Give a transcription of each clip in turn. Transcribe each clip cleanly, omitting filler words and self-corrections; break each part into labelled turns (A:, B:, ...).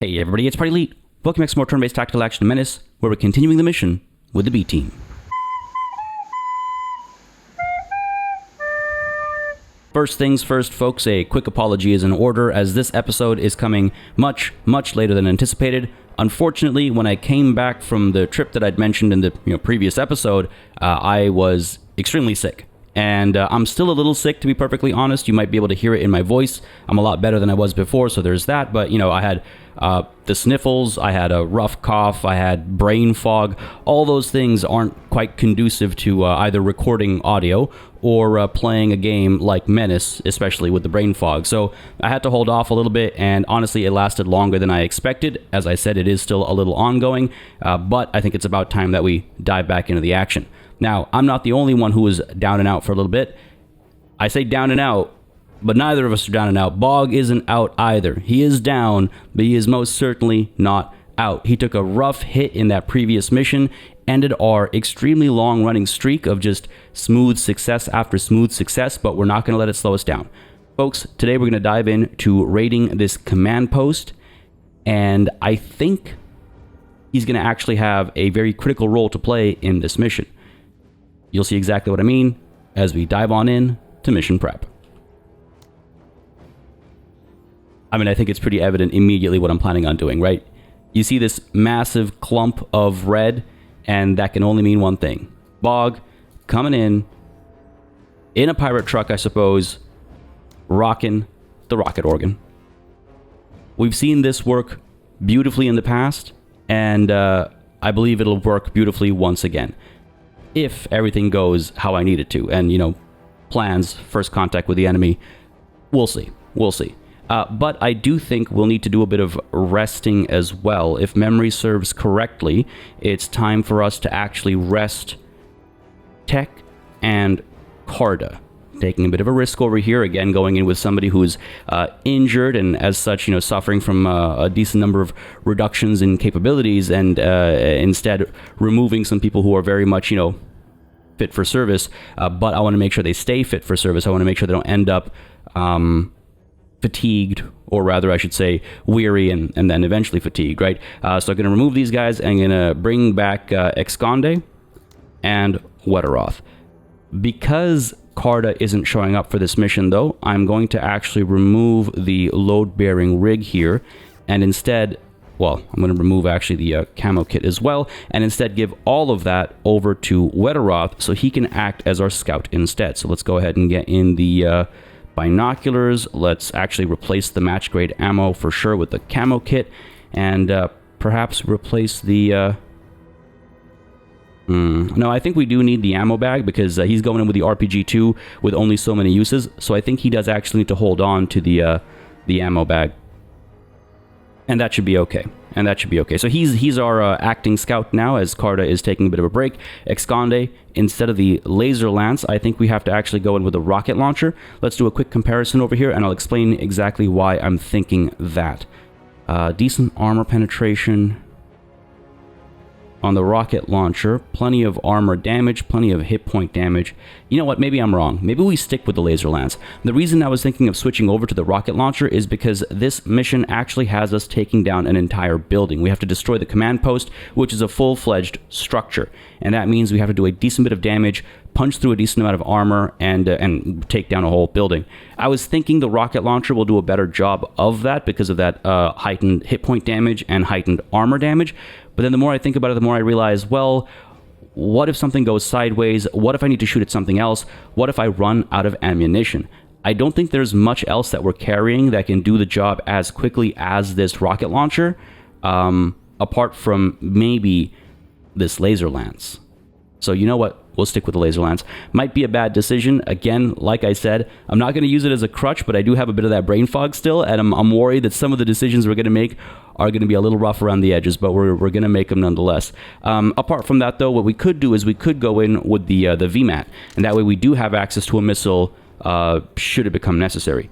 A: Hey everybody, it's PartyElite. Welcome back to more turn-based tactical action Menace, where we're continuing the mission with the B team. First things first, folks, a quick apology is in order, as this episode is coming much later than anticipated. Unfortunately, when I came back from the trip that I'd mentioned in the previous episode, I was extremely sick. And I'm still a little sick, to be perfectly honest. You might be able to hear it in my voice. I'm a lot better than I was before, so there's that. But, I had the sniffles, I had a rough cough, I had brain fog. All those things aren't quite conducive to either recording audio or playing a game like Menace, especially with the brain fog. So I had to hold off a little bit, and honestly, it lasted longer than I expected. As I said, it is still a little ongoing, but I think it's about time that we dive back into the action. Now, I'm not the only one who was down and out for a little bit. I say down and out, but neither of us are down and out. Bog isn't out either. He is down, but he is most certainly not out. He took a rough hit in that previous mission, ended our extremely long-running streak of just smooth success after smooth success, but we're not going to let it slow us down. Folks, today we're going to dive into raiding this command post, and I think he's going to actually have a very critical role to play in this mission. You'll see exactly what I mean as we dive on in to mission prep. I think it's pretty evident immediately what I'm planning on doing, right? You see this massive clump of red, and that can only mean one thing. Bog coming in a pirate truck, I suppose, rocking the rocket organ. We've seen this work beautifully in the past, and I believe it'll work beautifully once again, if everything goes how I need it to. And, plans, first contact with the enemy, we'll see. But I do think we'll need to do a bit of resting as well. If memory serves correctly, it's time for us to actually rest Tech and Carta. Taking a bit of a risk over here, again, going in with somebody who's injured and as such, suffering from a decent number of reductions in capabilities, and instead removing some people who are very much, fit for service. But I want to make sure they stay fit for service. I want to make sure they don't end up fatigued, or rather, I should say, weary and then eventually fatigued, right? So I'm going to remove these guys, and I'm going to bring back Exconde and Wetteroth. Because Carta isn't showing up for this mission, though, I'm going to actually remove the load-bearing rig here, and instead, I'm going to remove actually the camo kit as well, and instead give all of that over to Wetteroth so he can act as our scout instead. So let's go ahead and get in the binoculars. Let's actually replace the match-grade ammo for sure with the camo kit, and perhaps replace the... No, I think we do need the ammo bag, because he's going in with the RPG-2 with only so many uses, so I think he does actually need to hold on to the ammo bag. And that should be okay. So he's our acting scout now, as Carta is taking a bit of a break. Exconde, instead of the laser lance, I think we have to actually go in with a rocket launcher. Let's do a quick comparison over here, and I'll explain exactly why I'm thinking that. Decent armor penetration on the rocket launcher, plenty of armor damage, plenty of hit point damage. You know what, maybe I'm wrong. Maybe we stick with the laser lance. The reason I was thinking of switching over to the rocket launcher is because this mission actually has us taking down an entire building. We have to destroy the command post, which is a full-fledged structure. And that means we have to do a decent bit of damage, punch through a decent amount of armor, and take down a whole building. I was thinking the rocket launcher will do a better job of that because of that heightened hit point damage and heightened armor damage. But then the more I think about it, the more I realize, what if something goes sideways? What if I need to shoot at something else? What if I run out of ammunition? I don't think there's much else that we're carrying that can do the job as quickly as this rocket launcher, apart from maybe this laser lance. So you know what? We'll stick with the laser lance. Might be a bad decision. Again, like I said, I'm not going to use it as a crutch, but I do have a bit of that brain fog still, and I'm worried that some of the decisions we're going to make are going to be a little rough around the edges, but we're going to make them nonetheless. Apart from that, though, what we could do is we could go in with the VMAT, and that way we do have access to a missile should it become necessary.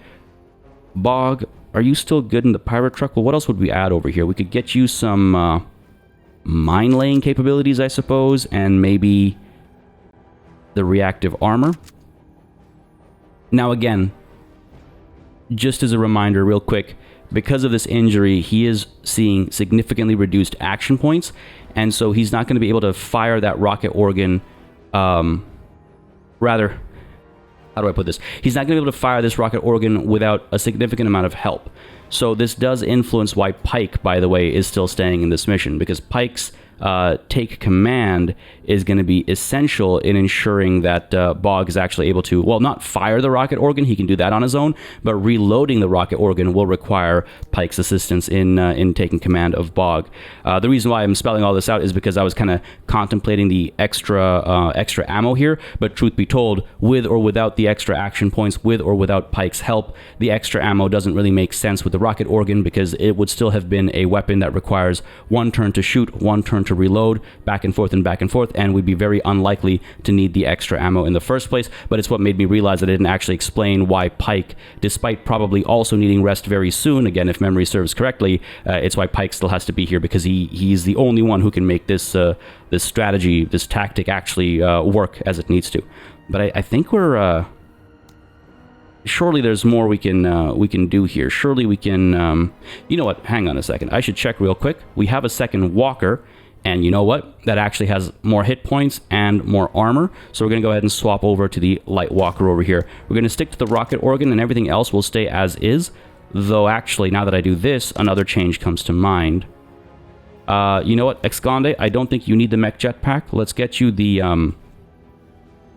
A: Bog, are you still good in the pirate truck? Well, what else would we add over here? We could get you some mine-laying capabilities, I suppose, and maybe the reactive armor. Now again, just as a reminder real quick, because of this injury, he is seeing significantly reduced action points, and so he's not going to be able to fire that rocket organ. Rather, how do I put this? He's not going to be able to fire this rocket organ without a significant amount of help. So this does influence why Pike, by the way, is still staying in this mission, because Pike's take command is going to be essential in ensuring that Bog is actually able to, well, not fire the rocket organ, he can do that on his own, but reloading the rocket organ will require Pike's assistance in taking command of Bog. The reason why I'm spelling all this out is because I was kind of contemplating the extra ammo here, but truth be told, with or without the extra action points, with or without Pike's help, the extra ammo doesn't really make sense with the rocket organ, because it would still have been a weapon that requires one turn to shoot, one turn to reload, back and forth, and we'd be very unlikely to need the extra ammo in the first place. But it's what made me realize that I didn't actually explain why Pike, despite probably also needing rest very soon, again, if memory serves correctly, it's why Pike still has to be here, because he's the only one who can make this this strategy, this tactic actually work as it needs to. But I think we're... surely there's more we can do here. Surely we can... you know what? Hang on a second. I should check real quick. We have a second walker, and you know what? That actually has more hit points and more armor. So we're going to go ahead and swap over to the light walker over here. We're going to stick to the rocket organ, and everything else will stay as is. Though actually, now that I do this, another change comes to mind. You know what, Excande? I don't think you need the mech jetpack. Let's get you the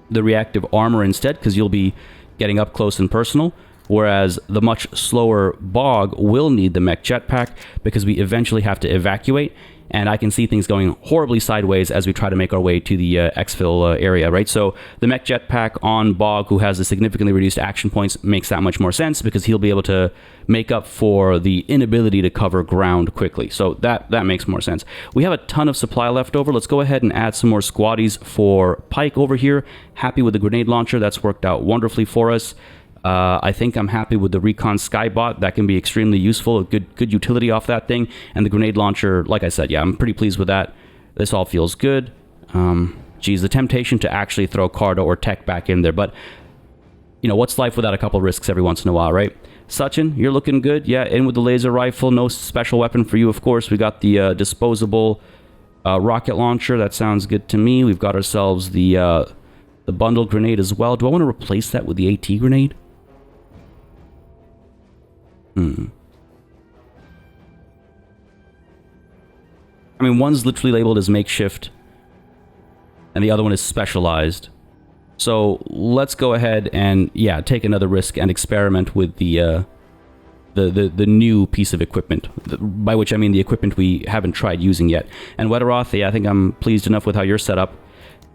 A: reactive armor instead, because you'll be getting up close and personal, whereas the much slower Bog will need the mech jetpack because we eventually have to evacuate, and I can see things going horribly sideways as we try to make our way to the exfil area, right? So the mech jetpack on Bog, who has a significantly reduced action points, makes that much more sense, because he'll be able to make up for the inability to cover ground quickly. So that makes more sense. We have a ton of supply left over. Let's go ahead and add some more squaddies for Pike over here. Happy with the grenade launcher. That's worked out wonderfully for us. I think I'm happy with the Recon Skybot. That can be extremely useful, a good utility off that thing. And the grenade launcher, like I said, yeah, I'm pretty pleased with that. This all feels good. Geez, the temptation to actually throw Cardo or Tech back in there, but you know, what's life without a couple risks every once in a while, right? Sachin, you're looking good. Yeah, in with the laser rifle. No special weapon for you, of course. We got the disposable rocket launcher. That sounds good to me. We've got ourselves the bundle grenade as well. Do I want to replace that with the AT grenade? I mean, one's literally labeled as makeshift, and the other one is specialized. So let's go ahead and, yeah, take another risk and experiment with the new piece of equipment, by which I mean the equipment we haven't tried using yet. And Wetteroth, yeah, I think I'm pleased enough with how you're set up.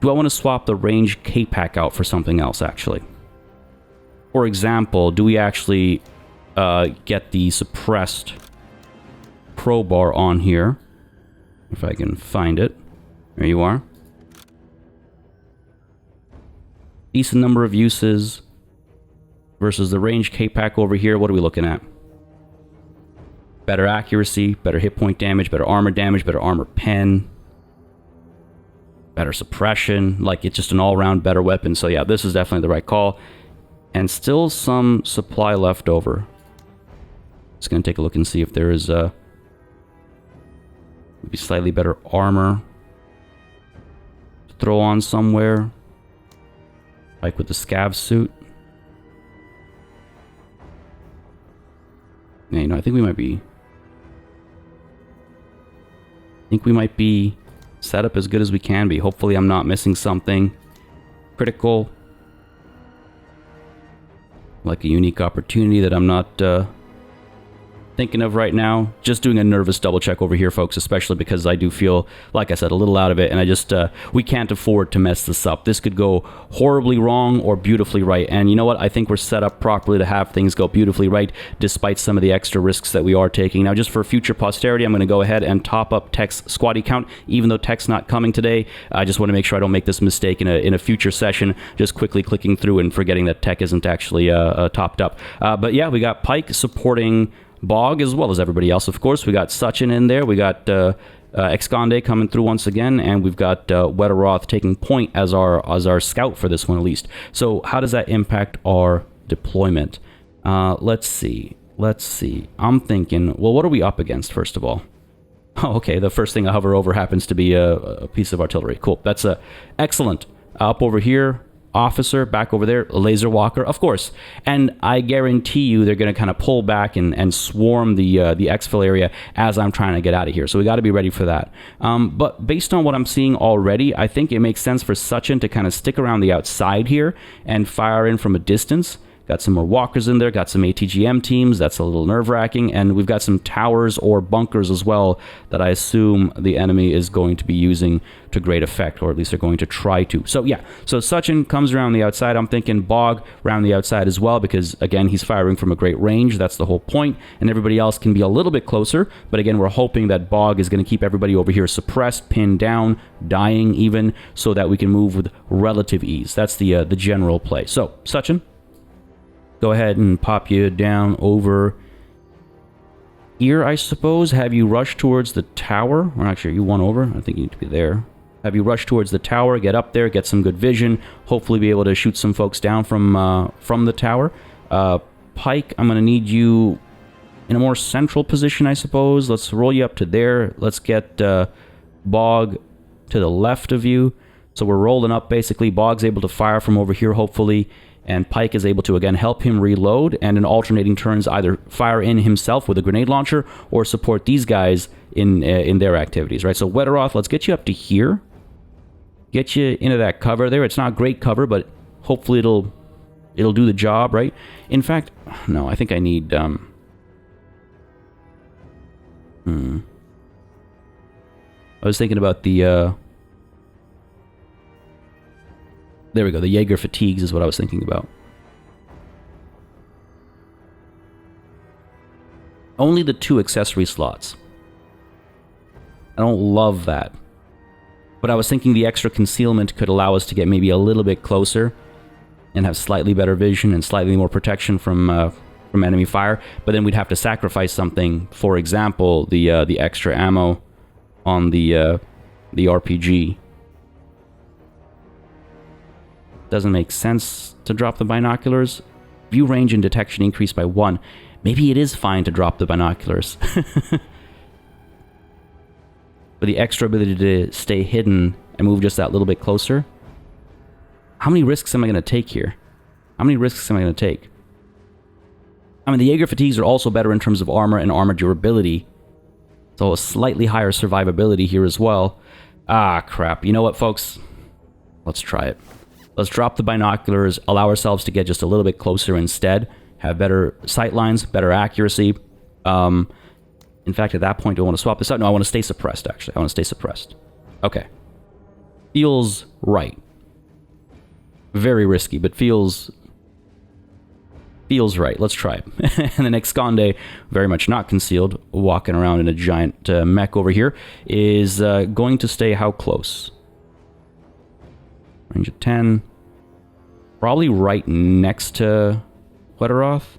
A: Do I want to swap the range K-Pack out for something else, actually? For example, do we actually get the suppressed crowbar on here? If I can find it. There you are. Decent number of uses versus the range K-Pack over here. What are we looking at? Better accuracy, better hit point damage, better armor pen, better suppression. Like, it's just an all-around better weapon. So yeah, this is definitely the right call. And still some supply left over. Just gonna take a look and see if there is maybe slightly better armor to throw on somewhere, like with the scav suit. Yeah, you know, I think we might be set up as good as we can be. Hopefully I'm not missing something critical, like a unique opportunity that I'm not thinking of right now. Just doing a nervous double check over here, folks, especially because I do feel, like I said, a little out of it, and I just we can't afford to mess this up. This could go horribly wrong or beautifully right, and you know what? I think we're set up properly to have things go beautifully right, despite some of the extra risks that we are taking. Now, just for future posterity, I'm going to go ahead and top up Tech's squaddy count, even though Tech's not coming today. I just want to make sure I don't make this mistake in a future session, just quickly clicking through and forgetting that Tech isn't actually topped up. But yeah, we got Pike supporting Bog as well as everybody else, of course. We got Sachin in there. We got Excande coming through once again, and we've got Wetteroth taking point as our scout for this one, at least. So how does that impact our deployment? Let's see. let's see. I'm thinking, well, what are we up against, first of all? Oh, okay, the first thing I hover over happens to be a piece of artillery. Cool, that's excellent. Up over here, officer, back over there, laser walker, of course. And I guarantee you they're going to kind of pull back and swarm the exfil area as I'm trying to get out of here. So we got to be ready for that. But based on what I'm seeing already, I think it makes sense for Sachin to kind of stick around the outside here and fire in from a distance. Got some more walkers in there, got some ATGM teams, that's a little nerve-wracking, and we've got some towers or bunkers as well that I assume the enemy is going to be using to great effect, or at least they're going to try to. So yeah, so Sachin comes around the outside. I'm thinking Bog around the outside as well, because again, he's firing from a great range. That's the whole point, and everybody else can be a little bit closer, but again, we're hoping that Bog is going to keep everybody over here suppressed, pinned down, dying even, so that we can move with relative ease. That's the general play. So, Sachin, go ahead and pop you down over here, I suppose. Have you rush towards the tower? Or actually, you won over. I think you need to be there. Have you rush towards the tower, get up there, get some good vision, hopefully be able to shoot some folks down from the tower. Pike, I'm going to need you in a more central position, I suppose. Let's roll you up to there. Let's get Bog to the left of you. So we're rolling up, basically. Bog's able to fire from over here, hopefully. And Pike is able to, again, help him reload, and in alternating turns, either fire in himself with a grenade launcher or support these guys in their activities, right? So Wetteroth, let's get you up to here. Get you into that cover there. It's not great cover, but hopefully it'll do the job, right? In fact, no, I think I need... I was thinking about the... There we go. The Jaeger fatigues is what I was thinking about. Only the 2 accessory slots. I don't love that. But I was thinking the extra concealment could allow us to get maybe a little bit closer and have slightly better vision and slightly more protection from enemy fire. But then we'd have to sacrifice something. For example, the extra ammo on the RPG. Doesn't make sense to drop the binoculars. View range and detection increased by 1. Maybe it is fine to drop the binoculars. But the extra ability to stay hidden and move just that little bit closer. How many risks am I going to take here? How many risks am I going to take? I mean, the Jaeger fatigues are also better in terms of armor and armor durability. So a slightly higher survivability here as well. Ah, crap. You know what, folks? Let's try it. Let's drop the binoculars, allow ourselves to get just a little bit closer instead, have better sight lines, better accuracy. In fact, at that point, do I want to swap this out? No, I want to stay suppressed, actually. I want to stay suppressed. Okay. Feels right. Very risky, but feels right. Let's try it. And the next Skonde, very much not concealed, walking around in a giant mech over here, is going to stay how close? Range of 10. Probably right next to Wetteroth.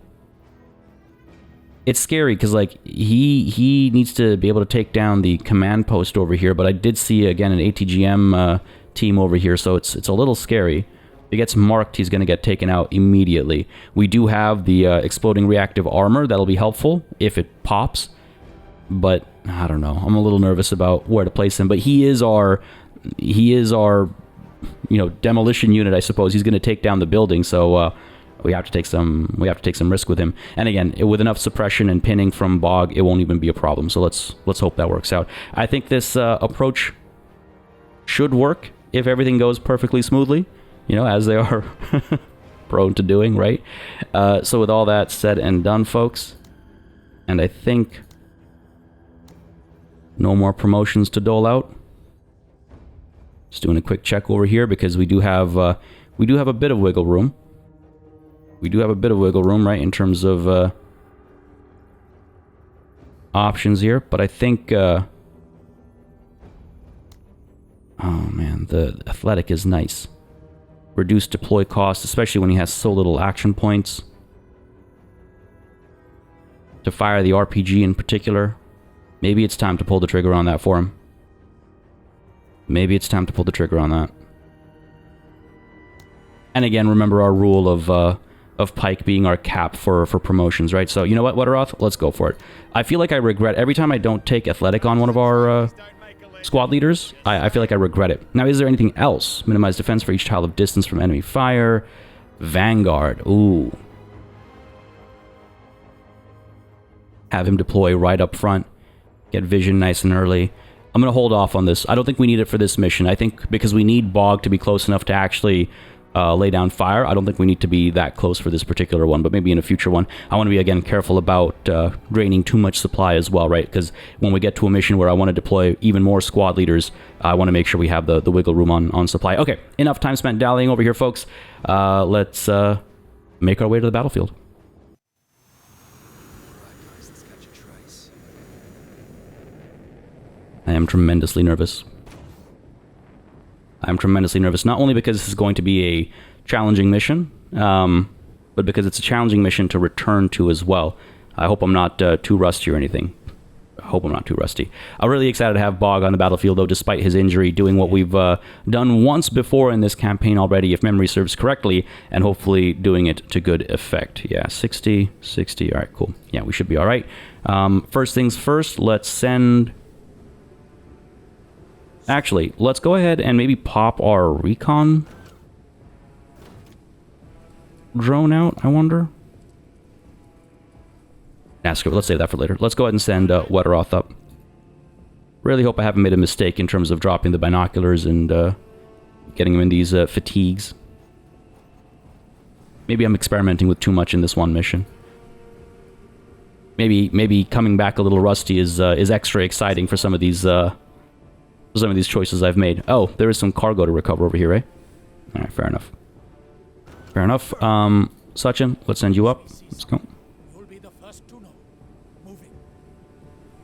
A: It's scary because, like, he needs to be able to take down the command post over here, but I did see, again, an ATGM team over here, so it's a little scary. If he gets marked, he's going to get taken out immediately. We do have the exploding reactive armor. That'll be helpful if it pops, but I don't know. I'm a little nervous about where to place him, but he is our demolition unit, I suppose. He's going to take down the building, so we have to take some risk with him. And again, with enough suppression and pinning from Bog, it won't even be a problem. So let's hope that works out. I think this approach should work if everything goes perfectly smoothly, as they are prone to doing, right? So with all that said and done, folks, and I think no more promotions to dole out. Just doing a quick check over here because we do have a bit of wiggle room. We do have a bit of wiggle room, right, in terms of options here. But I think, oh man, the athletic is nice. Reduced deploy cost, especially when he has so little action points. To fire the RPG in particular. Maybe it's time to pull the trigger on that for him. Maybe it's time to pull the trigger on that. And again, remember our rule of of Pike being our cap for promotions, right? So, you know what, Wetteroth? Let's go for it. I feel like I regret every time I don't take Athletic on one of our squad leaders. I feel like I regret it. Now, is there anything else? Minimize defense for each tile of distance from enemy fire. Vanguard. Ooh. Have him deploy right up front. Get vision nice and early. I'm going to hold off on this. I don't think we need it for this mission. I think because we need Bog to be close enough to actually lay down fire, I don't think we need to be that close for this particular one, but maybe in a future one. I want to be, again, careful about draining too much supply as well, right? Because when we get to a mission where I want to deploy even more squad leaders, I want to make sure we have the wiggle room on supply. Okay, enough time spent dallying over here, folks. Let's make our way to the battlefield. I am tremendously nervous. I'm tremendously nervous, not only because this is going to be a challenging mission, but because it's a challenging mission to return to as well. I hope I'm not too rusty or anything. I hope I'm not too rusty. I'm really excited to have Bog on the battlefield, though, despite his injury, doing what we've done once before in this campaign already, if memory serves correctly, and hopefully doing it to good effect. Yeah, 60, 60. All right, cool. Yeah, we should be all right. First things first, let's send... Actually, let's go ahead and maybe pop our recon drone out, I wonder. Nah, screw it. Let's save that for later. Let's go ahead and send Wetteroth up. Really hope I haven't made a mistake in terms of dropping the binoculars and getting him in these fatigues. Maybe I'm experimenting with too much in this one mission. Maybe coming back a little rusty is extra exciting for some of these choices I've made. Oh, there is some cargo to recover over here, right? All right, fair enough. Fair enough. Sachin, let's send you up. Let's go.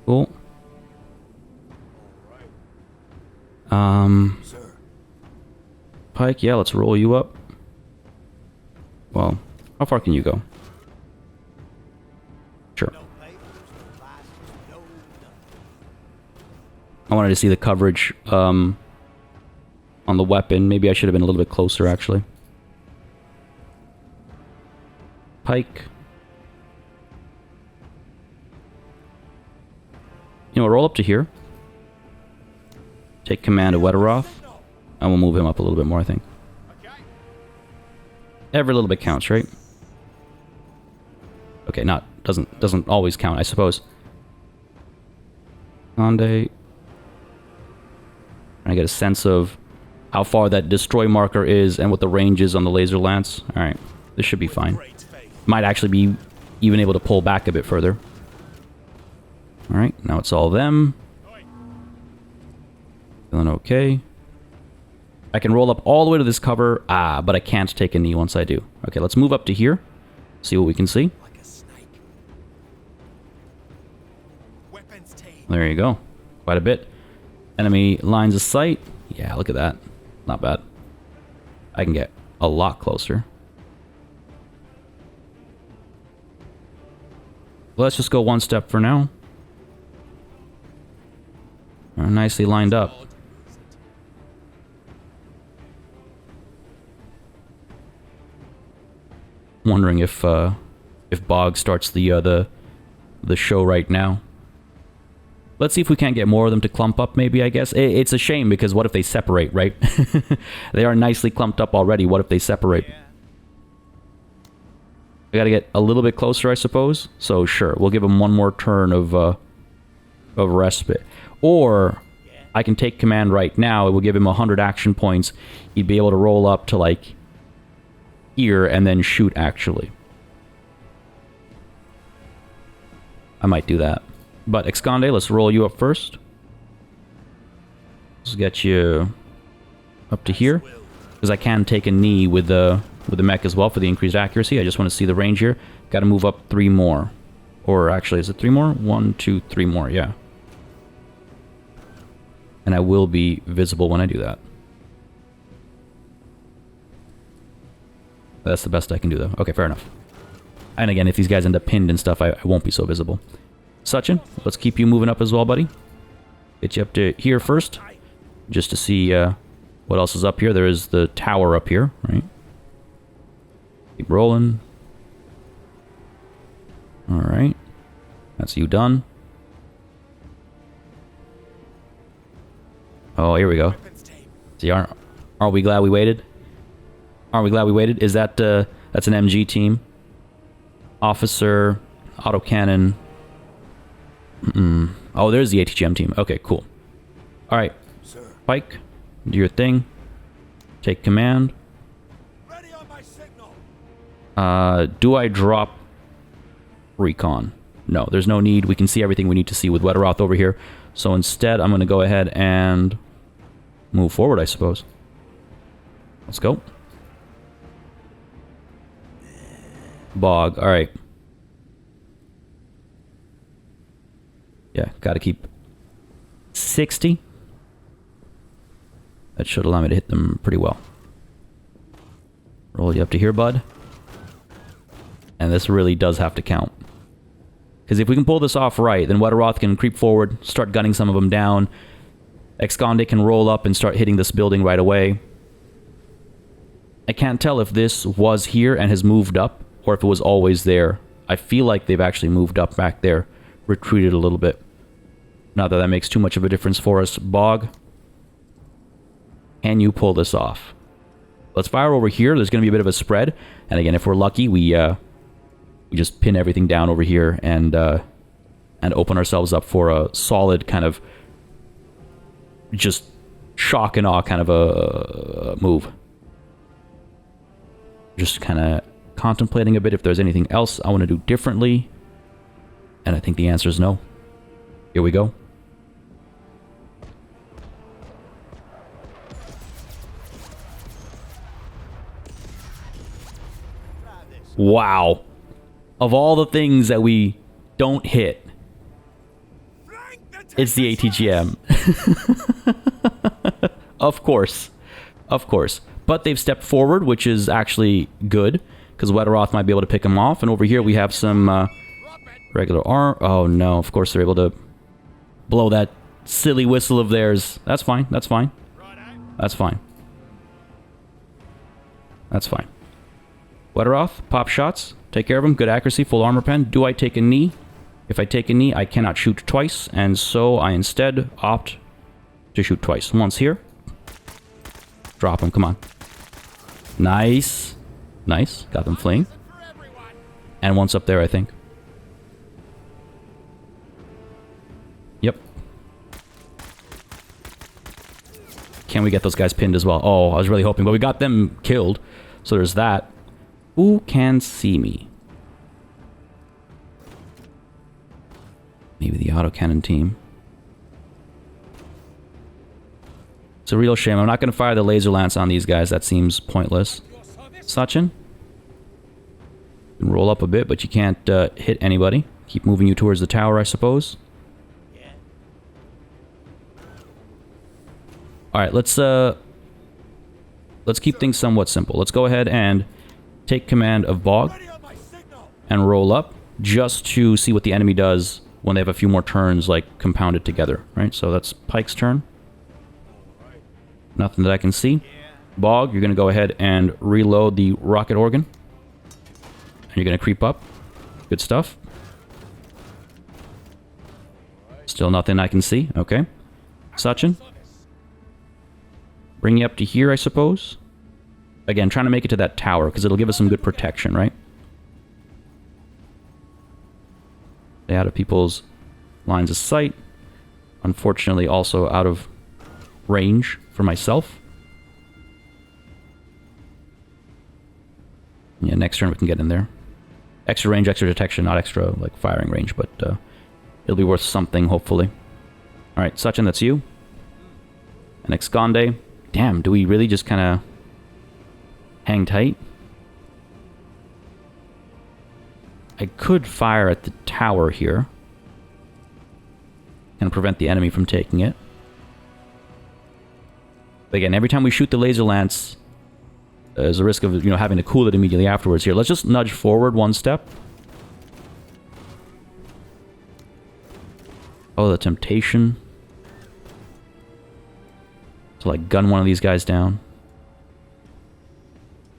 A: Cool. Pike, yeah, let's roll you up. Well, how far can you go? Sure. I wanted to see the coverage on the weapon. Maybe I should have been a little bit closer, actually. Pike. You know, roll up to here. Take command of Wetteroth. And we'll move him up a little bit more, I think. Every little bit counts, right? Okay, doesn't always count, I suppose. Conde. I get a sense of how far that destroy marker is and what the range is on the laser lance. Alright, this should be fine. Might actually be even able to pull back a bit further. Alright, now it's all them. Feeling okay. I can roll up all the way to this cover. But I can't take a knee once I do. Okay, let's move up to here. See what we can see. There you go. Quite a bit. Enemy lines of sight. Yeah, look at that. Not bad. I can get a lot closer. Let's just go one step for now. We're nicely lined up. Wondering if Bog starts the show right now. Let's see if we can't get more of them to clump up, maybe, I guess. It's a shame, because what if they separate, right? They are nicely clumped up already. What if they separate? I gotta get a little bit closer, I suppose. So, sure, we'll give them one more turn of respite. Or, I can take command right now. It will give him 100 action points. He'd be able to roll up to, like, here and then shoot, actually. I might do that. But Excande, let's roll you up first. Let's get you up to here. Because I can take a knee with the mech as well for the increased accuracy. I just want to see the range here. Got to move up 3 more. Or actually, is it 3 more? 1, 2, 3 more, yeah. And I will be visible when I do that. That's the best I can do, though. Okay, fair enough. And again, if these guys end up pinned and stuff, I won't be so visible. Sachin, let's keep you moving up as well, buddy. Get you up to here first, just to see what else is up here. There is the tower up here, right? Keep rolling. Alright. That's you done. Oh, here we go. See, aren't we glad we waited? Aren't we glad we waited? Is that, that's an MG team. Officer, autocannon. Oh, there's the ATGM team. Okay, cool. Alright. Pike, do your thing. Take command.
B: Ready on my signal.
A: Do I drop recon? No, there's no need. We can see everything we need to see with Wetteroth over here. So instead, I'm going to go ahead and move forward, I suppose. Let's go. Bog. Alright. Yeah, gotta keep 60. That should allow me to hit them pretty well. Roll you up to here, bud. And this really does have to count. Because if we can pull this off right, then Wetteroth can creep forward, start gunning some of them down. Excondé can roll up and start hitting this building right away. I can't tell if this was here and has moved up, or if it was always there. I feel like they've actually moved up back there. Retreated a little bit. Not that that makes too much of a difference for us. Bog, can you pull this off? Let's fire over here. There's going to be a bit of a spread. And again, if we're lucky, we just pin everything down over here and open ourselves up for a solid kind of just shock and awe kind of a move. Just kind of contemplating a bit if there's anything else I want to do differently. And I think the answer is no. Here we go. Wow. Of all the things that we don't hit, it's the ATGM. Of course. Of course. But they've stepped forward, which is actually good, because Wetteroth might be able to pick them off. And over here we have some regular arm. Oh no, of course they're able to blow that silly whistle of theirs. That's fine. That's fine. That's fine. That's fine. Wetteroth, pop shots. Take care of him. Good accuracy, full armor pen. Do I take a knee? If I take a knee, I cannot shoot twice, and so I instead opt to shoot twice. Once here. Drop him, come on. Nice. Nice. Got them fleeing. And once up there, I think. Yep. Can we get those guys pinned as well? Oh, I was really hoping, but we got them killed. So there's that. Who can see me? Maybe the autocannon team. It's a real shame. I'm not going to fire the laser lance on these guys. That seems pointless. Sachin? You can roll up a bit, but you can't hit anybody. Keep moving you towards the tower, I suppose. Alright, let's keep things somewhat simple. Let's go ahead and take command of Bog and roll up just to see what the enemy does when they have a few more turns, like, compounded together, right? So that's Pike's turn. Nothing that I can see. Bog, you're going to go ahead and reload the rocket organ. And you're going to creep up. Good stuff. Still nothing I can see. Okay. Sachin. Bring you up to here, I suppose. Again, trying to make it to that tower, because it'll give us some good protection, right? Stay out of people's lines of sight. Unfortunately, also out of range for myself. Yeah, next turn we can get in there. Extra range, extra detection, not extra, like, firing range, but it'll be worth something, hopefully. Alright, Sachin, that's you. And Excondé. Damn, do we really just kind of hang tight? I could fire at the tower here. And prevent the enemy from taking it. But again, every time we shoot the laser lance, there's a risk of, having to cool it immediately afterwards here. Let's just nudge forward one step. Oh, the temptation to, like, gun one of these guys down.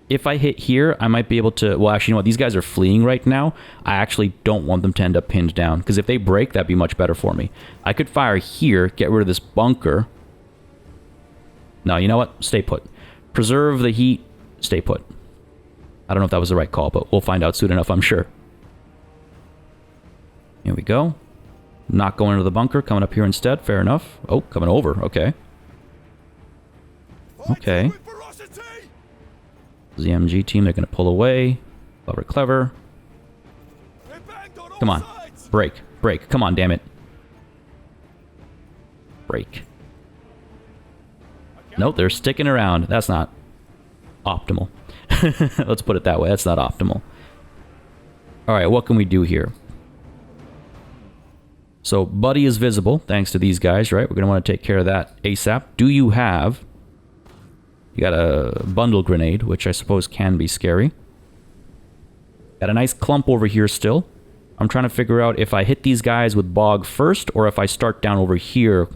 A: if I hit here, I might be able to... Well, actually, you know what? These guys are fleeing right now. I actually don't want them to end up pinned down. Because if they break, that'd be much better for me. I could fire here, get rid of this bunker. No, you know what? Stay put. Preserve the heat. Stay put. I don't know if that was the right call, but we'll find out soon enough, I'm sure. Here we go. Not going into the bunker. Coming up here instead. Fair enough. Oh, coming over. Okay. Okay. The MG team, they're going to pull away. Clever, clever. Come on. Break. Break. Come on, damn it. Break. Nope, they're sticking around. That's not optimal. Let's put it that way. That's not optimal. Alright, what can we do here? So, Buddy is visible, thanks to these guys, right? We're going to want to take care of that ASAP. Do you have... You got a bundle grenade, which I suppose can be scary. Got a nice clump over here still. I'm trying to figure out if I hit these guys with Bog first, or if I start down over here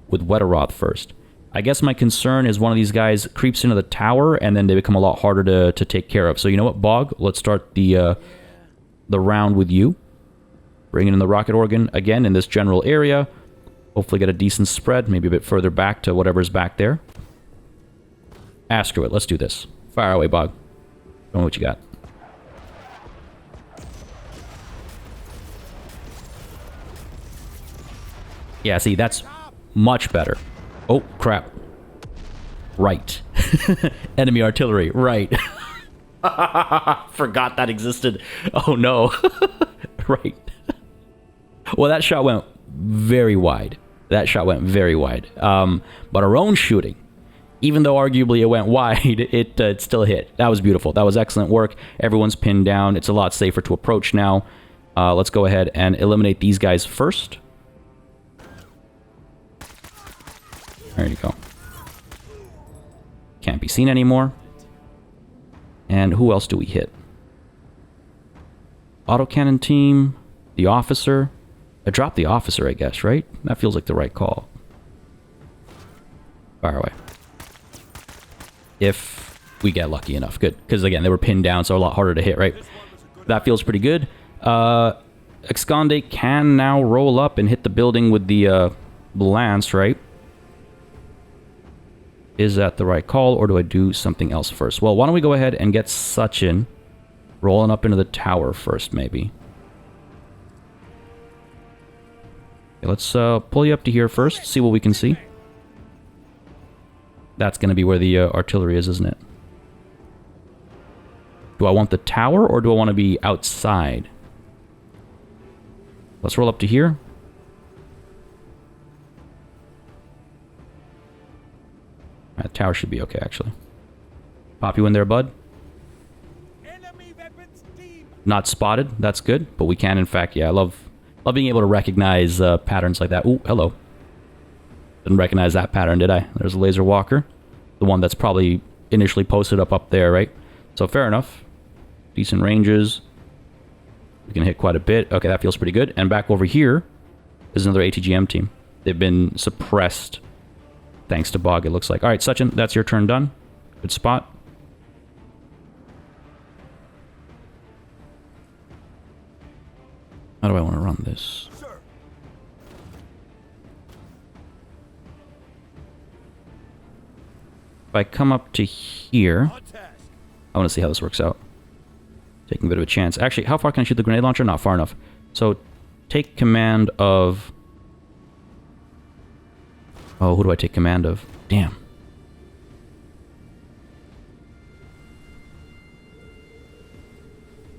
A: with Wetteroth first. I guess my concern is one of these guys creeps into the tower, and then they become a lot harder to take care of. So you know what, Bog? Let's start the round with you. Bringing in the rocket organ again in this general area. Hopefully get a decent spread, maybe a bit further back to whatever's back there. Screw it, let's do this. Fire away, Bog. Show me what you got. Yeah, see, that's much better. Oh, crap. Right. Enemy artillery, right. Forgot that existed. Oh, no. Right. Well, that shot went very wide. That shot went very wide. But our own shooting, even though arguably it went wide, it still hit. That was beautiful. That was excellent work. Everyone's pinned down. It's a lot safer to approach now. Let's go ahead and eliminate these guys first. There you go. Can't be seen anymore. And who else do we hit? Autocannon team. The officer. I dropped the officer, I guess, right? That feels like the right call. Fire away. If we get lucky enough. Good. Because, again, they were pinned down, so a lot harder to hit, right? That feels pretty good. Esconde can now roll up and hit the building with the lance, right? Is that the right call, or do I do something else first? Well, why don't we go ahead and get Sachin rolling up into the tower first, maybe. Okay, let's pull you up to here first, see what we can see. That's going to be where the artillery is, isn't it? Do I want the tower, or do I want to be outside? Let's roll up to here. That tower should be okay, actually. Pop you in there, bud. Not spotted. That's good. But we can, in fact, yeah, I love being able to recognize patterns like that. Ooh, hello. Didn't recognize that pattern, did I? There's a laser walker. The one that's probably initially posted up there, right? So fair enough. Decent ranges. We can hit quite a bit. Okay, that feels pretty good. And back over here is another ATGM team. They've been suppressed thanks to Bog, it looks like. Alright, Sachin, that's your turn done. Good spot. How do I want to run this? If I come up to here, I want to see how this works out. Taking a bit of a chance. Actually, how far can I shoot the grenade launcher? Not far enough. So, take command of... Oh, who do I take command of? Damn.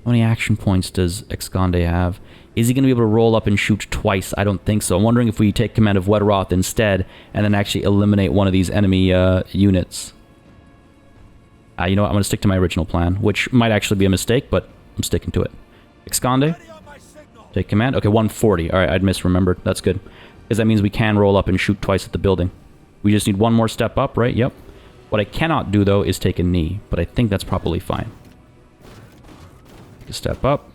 A: How many action points does Esconde have? Is he going to be able to roll up and shoot twice? I don't think so. I'm wondering if we take command of Wetteroth instead, and then actually eliminate one of these enemy units. You know what? I'm going to stick to my original plan, which might actually be a mistake, but I'm sticking to it. Esconde, take command. Okay, 140. Alright, I'd misremembered. That's good. Because that means we can roll up and shoot twice at the building. We just need one more step up, right? Yep. What I cannot do, though, is take a knee. But I think that's probably fine. Take a step up.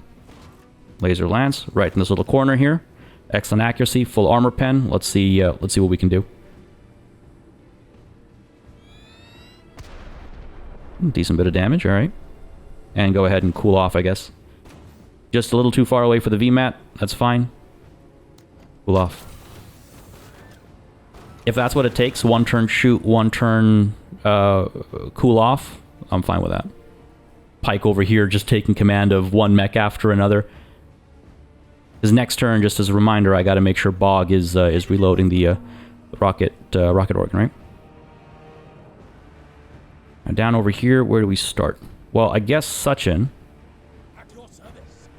A: Laser lance, right in this little corner here. Excellent accuracy, full armor pen. Let's see what we can do. Decent bit of damage, alright. And go ahead and cool off, I guess. Just a little too far away for the VMAT. That's fine. Cool off. If that's what it takes, 1 turn shoot, 1 turn cool off, I'm fine with that. Pike over here just taking command of one mech after another. His next turn, just as a reminder, I got to make sure Bog is reloading the rocket organ, right? Now down over here, where do we start? Well, I guess Sachin.
B: At your service.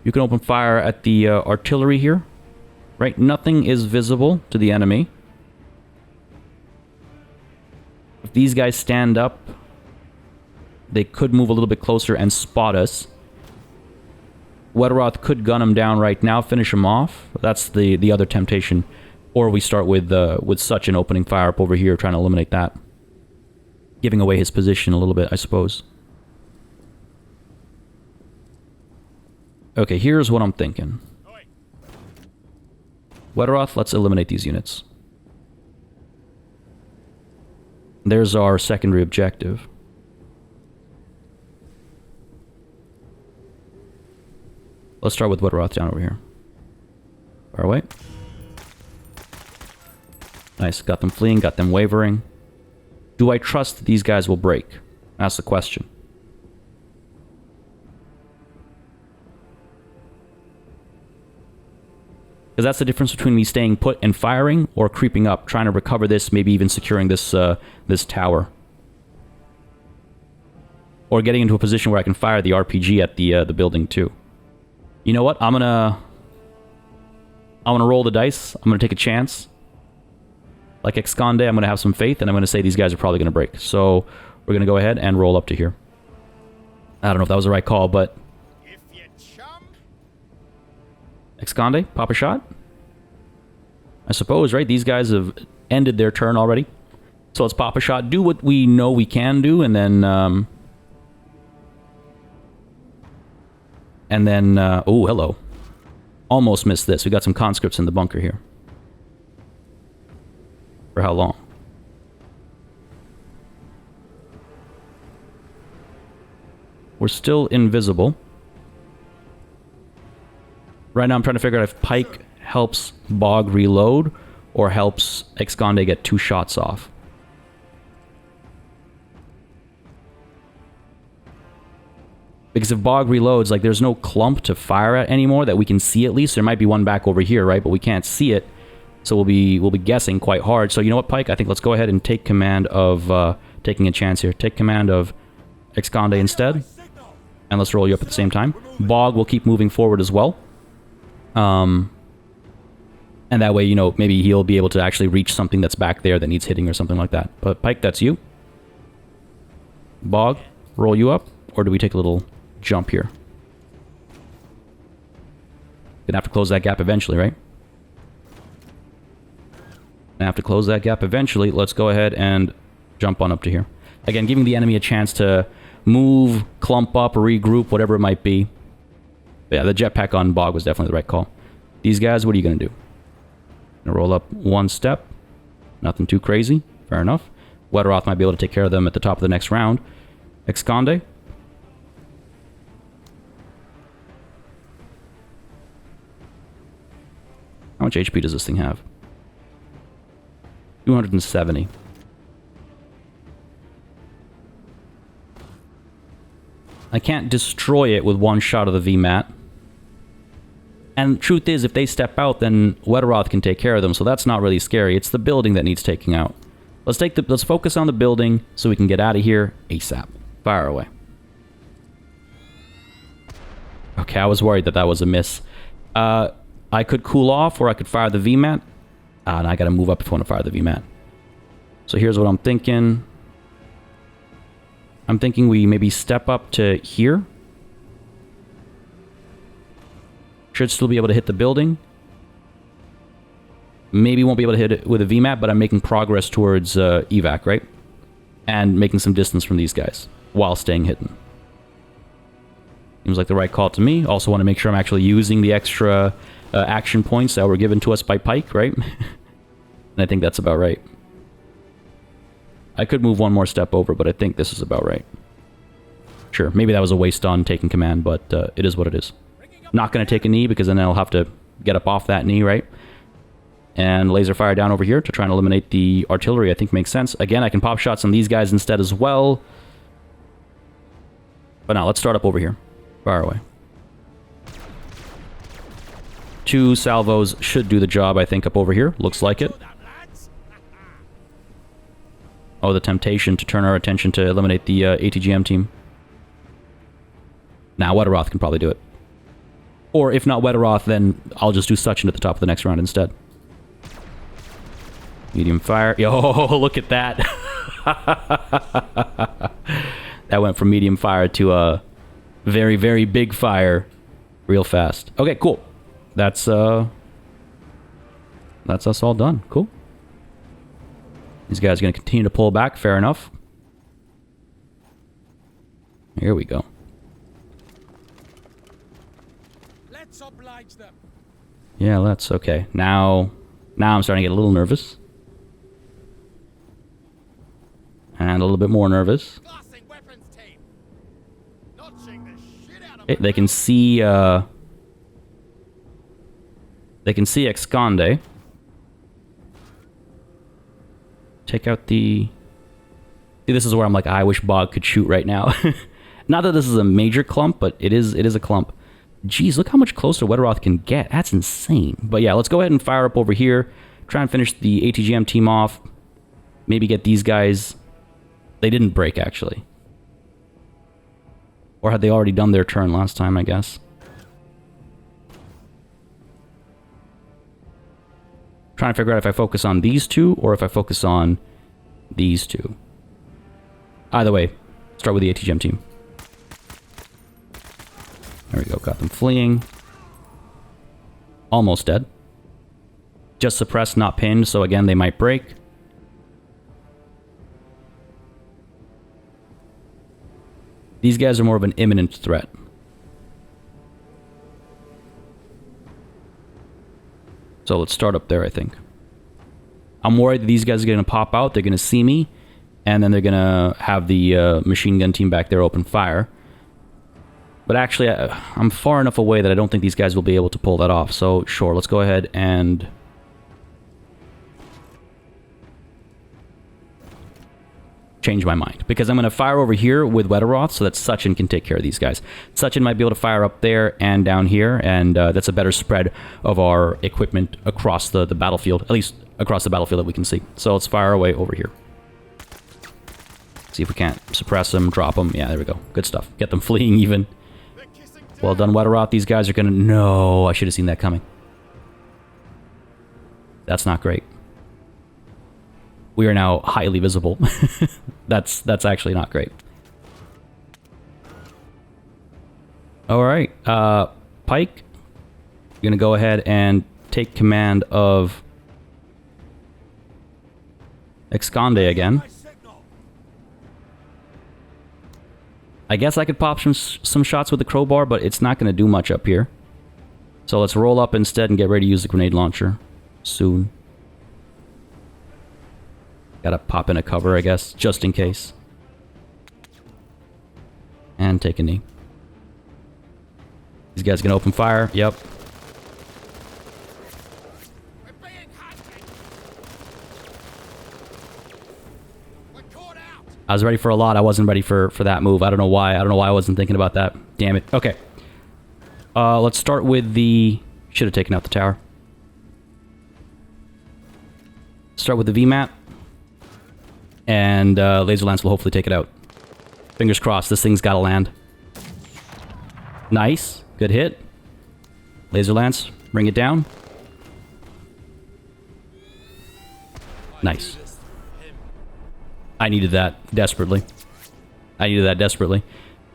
A: You can open fire at the artillery here. Right? Nothing is visible to the enemy. If these guys stand up, they could move a little bit closer and spot us. Wetteroth could gun him down right now, finish him off. That's the other temptation. Or we start with Sachin opening fire up over here, trying to eliminate that. Giving away his position a little bit, I suppose. Okay, here's what I'm thinking. Wetteroth, let's eliminate these units. There's our secondary objective. Let's start with Wetteroth down over here. Far away. Nice, got them fleeing, got them wavering. Do I trust that these guys will break? That's the question. Because that's the difference between me staying put and firing, or creeping up, trying to recover this, maybe even securing this this tower. Or getting into a position where I can fire the RPG at the building too. You know what? I'm gonna roll the dice. I'm gonna take a chance. Like Exconde, I'm gonna have some faith, and I'm gonna say these guys are probably gonna break. So we're gonna go ahead and roll up to here. I don't know if that was the right call, but Exconde, pop a shot? I suppose, right? These guys have ended their turn already. So let's pop a shot, do what we know we can do, and then... oh, hello. Almost missed this. We got some conscripts in the bunker here. For how long? We're still invisible. Right now I'm trying to figure out if Pike helps Bog reload or helps Exconde get 2 shots off. Because if Bog reloads, like, there's no clump to fire at anymore that we can see at least. There might be one back over here, right? But we can't see it. So we'll be guessing quite hard. So you know what, Pike? I think let's go ahead and take command of taking a chance here. Take command of Exconde instead. And let's roll you up at the same time. Bog will keep moving forward as well. And that way, you know, maybe he'll be able to actually reach something that's back there that needs hitting or something like that. But Pike, that's you. Bog, roll you up. Or do we take a little jump here? Gonna have to close that gap eventually, right? Gonna have to close that gap eventually. Let's go ahead and jump on up to here. Again, giving the enemy a chance to move, clump up, regroup, whatever it might be. But yeah, the jetpack on Bog was definitely the right call. These guys, what are you gonna do? Gonna roll up 1 step. Nothing too crazy. Fair enough. Wetteroth might be able to take care of them at the top of the next round. Exconde. How much HP does this thing have? 270. I can't destroy it with 1 shot of the VMAT. And truth is, if they step out, then Wetteroth can take care of them, so that's not really scary. It's the building that needs taking out. Let's focus on the building so we can get out of here ASAP. Fire away. Okay, I was worried that that was a miss. I could cool off, or I could fire the VMAT. And I gotta move up if I want to fire the VMAT. So here's what I'm thinking. I'm thinking we maybe step up to here. Should still be able to hit the building. Maybe won't be able to hit it with a VMAT, but I'm making progress towards evac, right? And making some distance from these guys while staying hidden. Seems like the right call to me. Also want to make sure I'm actually using the extra action points that were given to us by Pike, right? And I think that's about right. I could move one more step over, but I think this is about right. Sure, maybe that was a waste on taking command, but it is what it is. Not going to take a knee, because then I'll have to get up off that knee, right? And laser fire down over here to try and eliminate the artillery, I think makes sense. Again, I can pop shots on these guys instead as well. But now, let's start up over here. Fire away. 2 salvos should do the job, I think, up over here. Looks like it. Oh, the temptation to turn our attention to eliminate the ATGM team. Now, Wetteroth can probably do it. Or if not Wetteroth, then I'll just do Suction at the top of the next round instead. Medium fire. Yo, look at that. That went from medium fire to a very, very big fire real fast. Okay, cool. That's us all done. Cool. These guys are going to continue to pull back. Fair enough. Here we go.
B: Let's oblige them.
A: Yeah, let's. Okay. Now I'm starting to get a little nervous. And a little bit more nervous.
B: Glassing weapons team. Notching the shit out of
A: They can see Exconde. Take out the... See, this is where I'm like, I wish Bog could shoot right now. Not that this is a major clump, but it is a clump. Jeez, look how much closer Wetteroth can get. That's insane. But yeah, let's go ahead and fire up over here. Try and finish the ATGM team off. Maybe get these guys... They didn't break, actually. Or had they already done their turn last time, I guess. Trying to figure out if I focus on these two or if I focus on these two. Either way, start with the ATGM team. There we go, got them fleeing. Almost dead. Just suppressed, not pinned, so again, they might break. These guys are more of an imminent threat. So let's start up there, I think. I'm worried that these guys are going to pop out, they're going to see me, and then they're going to have the machine gun team back there open fire. But actually, I'm far enough away that I don't think these guys will be able to pull that off. So, sure, let's go ahead and... change my mind, because I'm going to fire over here with Wetteroth so that Suction can take care of these guys. Suction might be able to fire up there and down here, and that's a better spread of our equipment across the battlefield, at least across the battlefield that we can see. So let's fire away over here. See if we can't suppress them, drop them. Yeah, there we go. Good stuff. Get them fleeing even. Well done, Wetteroth. These guys are going to... No, I should have seen that coming. That's not great. We are now highly visible. That's actually not great. Alright, Pike, you're going to go ahead and take command of Exconde again. I guess I could pop some shots with the crowbar, but it's not going to do much up here. So let's roll up instead and get ready to use the grenade launcher soon. Gotta pop in a cover, I guess, just in case. And take a knee. These guys gonna open fire. Yep. I was ready for a lot. I wasn't ready for that move. I don't know why. I don't know why I wasn't thinking about that. Damn it. Okay. Let's start with the... Should have taken out the tower. Start with the VMAT. And Laser Lance will hopefully take it out. Fingers crossed, this thing's gotta land. Nice. Good hit. Laser Lance, bring it down. Nice. I needed that desperately.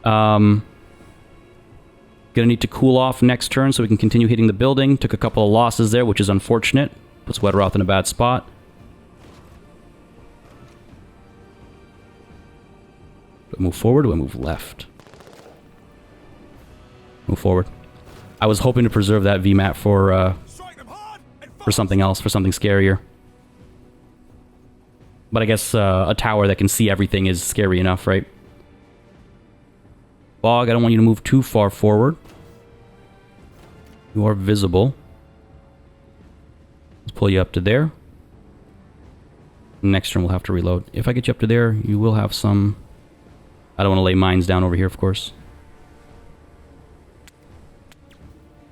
A: Gonna need to cool off next turn so we can continue hitting the building. Took a couple of losses there, which is unfortunate. Puts Wetteroth in a bad spot. Do I move forward or do I move left? Move forward. I was hoping to preserve that VMAT for something else, for something scarier. But I guess a tower that can see everything is scary enough, right? Bog, I don't want you to move too far forward. You are visible. Let's pull you up to there. Next turn we'll have to reload. If I get you up to there, you will have some... I don't want to lay mines down over here, of course.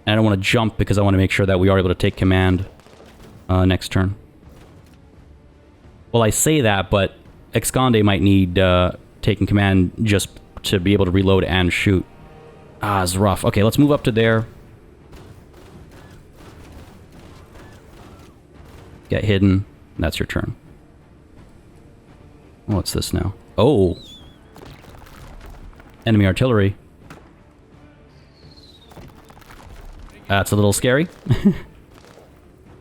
A: And I don't want to jump because I want to make sure that we are able to take command next turn. Well, I say that, but Excande might need taking command just to be able to reload and shoot. Ah, it's rough. Okay, let's move up to there. Get hidden. That's your turn. What's this now? Oh! Enemy artillery. That's a little scary.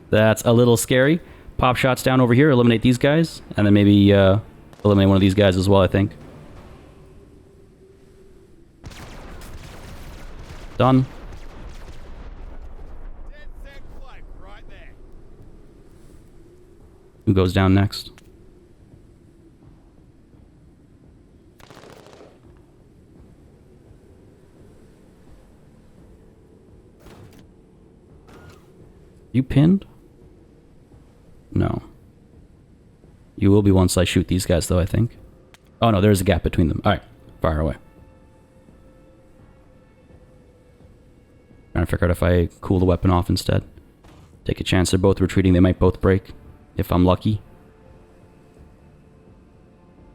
A: That's a little scary. Pop shots down over here, eliminate these guys, and then maybe eliminate one of these guys as well, I think. Done.
B: Right there.
A: Who goes down next? You pinned? No. You will be once I shoot these guys, though, I think. Oh, no, there's a gap between them. Alright, fire away. Trying to figure out if I cool the weapon off instead. Take a chance. They're both retreating. They might both break, if I'm lucky.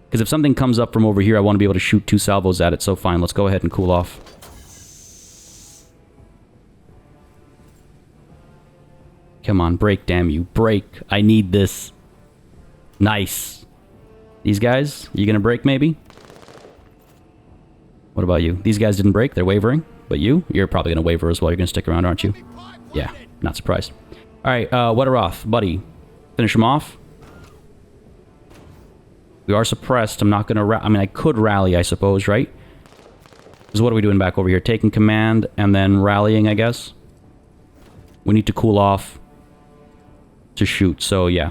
A: Because if something comes up from over here, I want to be able to shoot 2 salvos at it, so fine, let's go ahead and cool off. Come on, break, damn you. Break. I need this. Nice. These guys, you gonna break maybe? What about you? These guys didn't break, they're wavering. But you? You're probably gonna waver as well. You're gonna stick around, aren't you? Yeah, not surprised. Alright, Wetteroth, buddy. Finish him off. We are suppressed. I'm not gonna I mean, I could rally, I suppose, right? Because what are we doing back over here? Taking command and then rallying, I guess? We need to cool off to shoot, so yeah.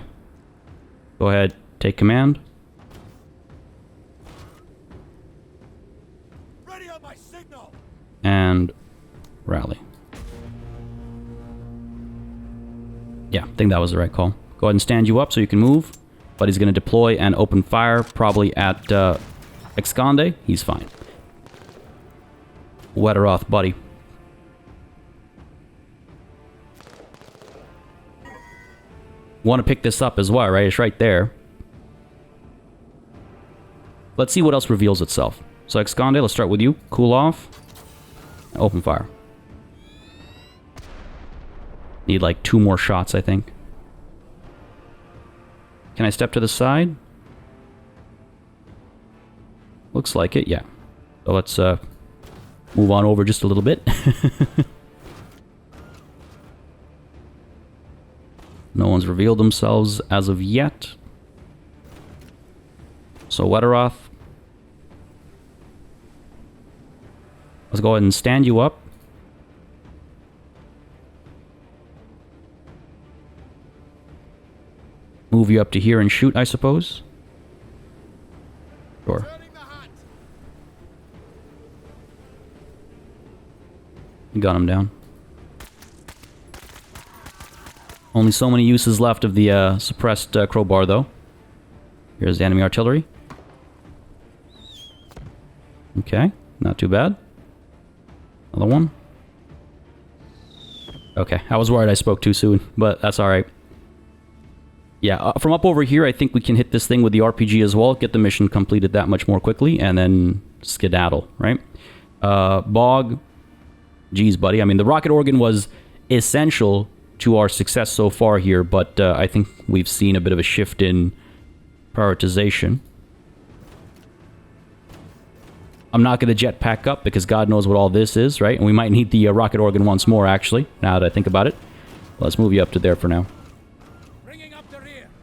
A: Go ahead, take command.
B: Ready on my signal.
A: And rally. Yeah, I think that was the right call. Go ahead and stand you up so you can move. But he's going to deploy and open fire, probably at Excande. He's fine. Wetteroth, buddy. Want to pick this up as well, right? It's right there. Let's see what else reveals itself. So Excande, let's start with you. Cool off. Open fire. Need like 2 more shots, I think. Can I step to the side? Looks like it, yeah. So let's move on over just a little bit. No one's revealed themselves as of yet. So Wetteroth. Let's go ahead and stand you up. Move you up to here and shoot, I suppose. Sure. You got him down. Only so many uses left of the suppressed crowbar, though. Here's the enemy artillery. Okay, not too bad. Another one. Okay, I was worried I spoke too soon, but that's alright. Yeah, from up over here, I think we can hit this thing with the RPG as well, get the mission completed that much more quickly, and then skedaddle, right? Bog. Geez, buddy. I mean, the rocket organ was essential to our success so far here, but I think we've seen a bit of a shift in prioritization. I'm not going to jetpack up because God knows what all this is, right? And we might need the rocket organ once more, actually, now that I think about it. Let's move you up to there for now.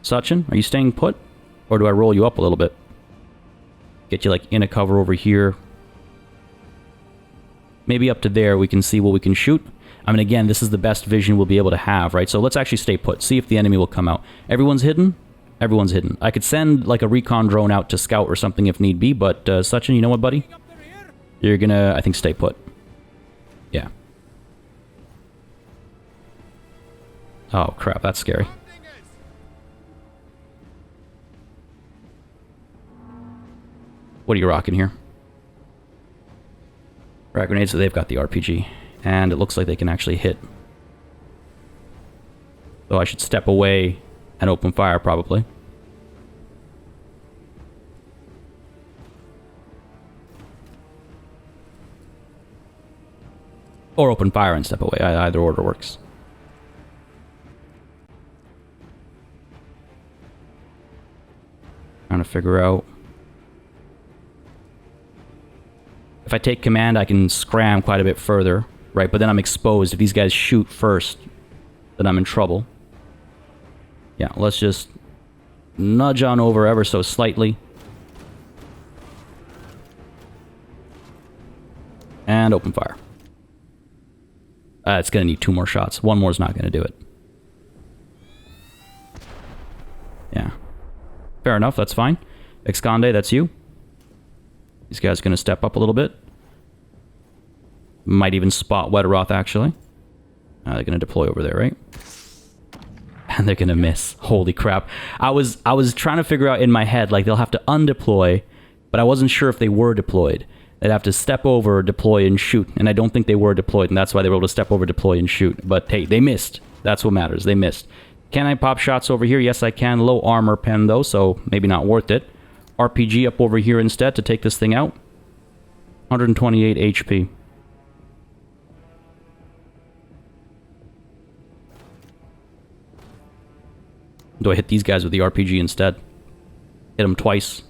A: Sachin, are you staying put? Or do I roll you up a little bit? Get you, like, in a cover over here. Maybe up to there we can see what we can shoot. I mean, again, this is the best vision we'll be able to have, right? So let's actually stay put. See if the enemy will come out. Everyone's hidden? Everyone's hidden. I could send like a recon drone out to scout or something if need be, but Sachin, you know what, buddy? You're gonna, I think, stay put. Yeah. Oh, crap, that's scary. What are you rocking here? Frag grenades, so they've got the RPG. And it looks like they can actually hit. So I should step away and open fire, probably. Or open fire and step away. Either order works. Trying to figure out... If I take command, I can scram quite a bit further, right? But then I'm exposed. If these guys shoot first, then I'm in trouble. Yeah, let's just nudge on over ever so slightly. And open fire. It's going to need 2 more shots. 1 more is not going to do it. Yeah. Fair enough, that's fine. Exconde, that's you. These guys are going to step up a little bit. Might even spot Wetteroth, actually. They're going to deploy over there, right? And they're going to miss. Holy crap. I was trying to figure out in my head, like, they'll have to undeploy, but I wasn't sure if they were deployed. They'd have to step over, deploy, and shoot. And I don't think they were deployed, and that's why they were able to step over, deploy, and shoot. But hey, they missed. That's what matters. They missed. Can I pop shots over here? Yes, I can. Low armor pen, though, so maybe not worth it. RPG up over here instead to take this thing out. 128 HP. Do I hit these guys with the RPG instead? Hit them twice.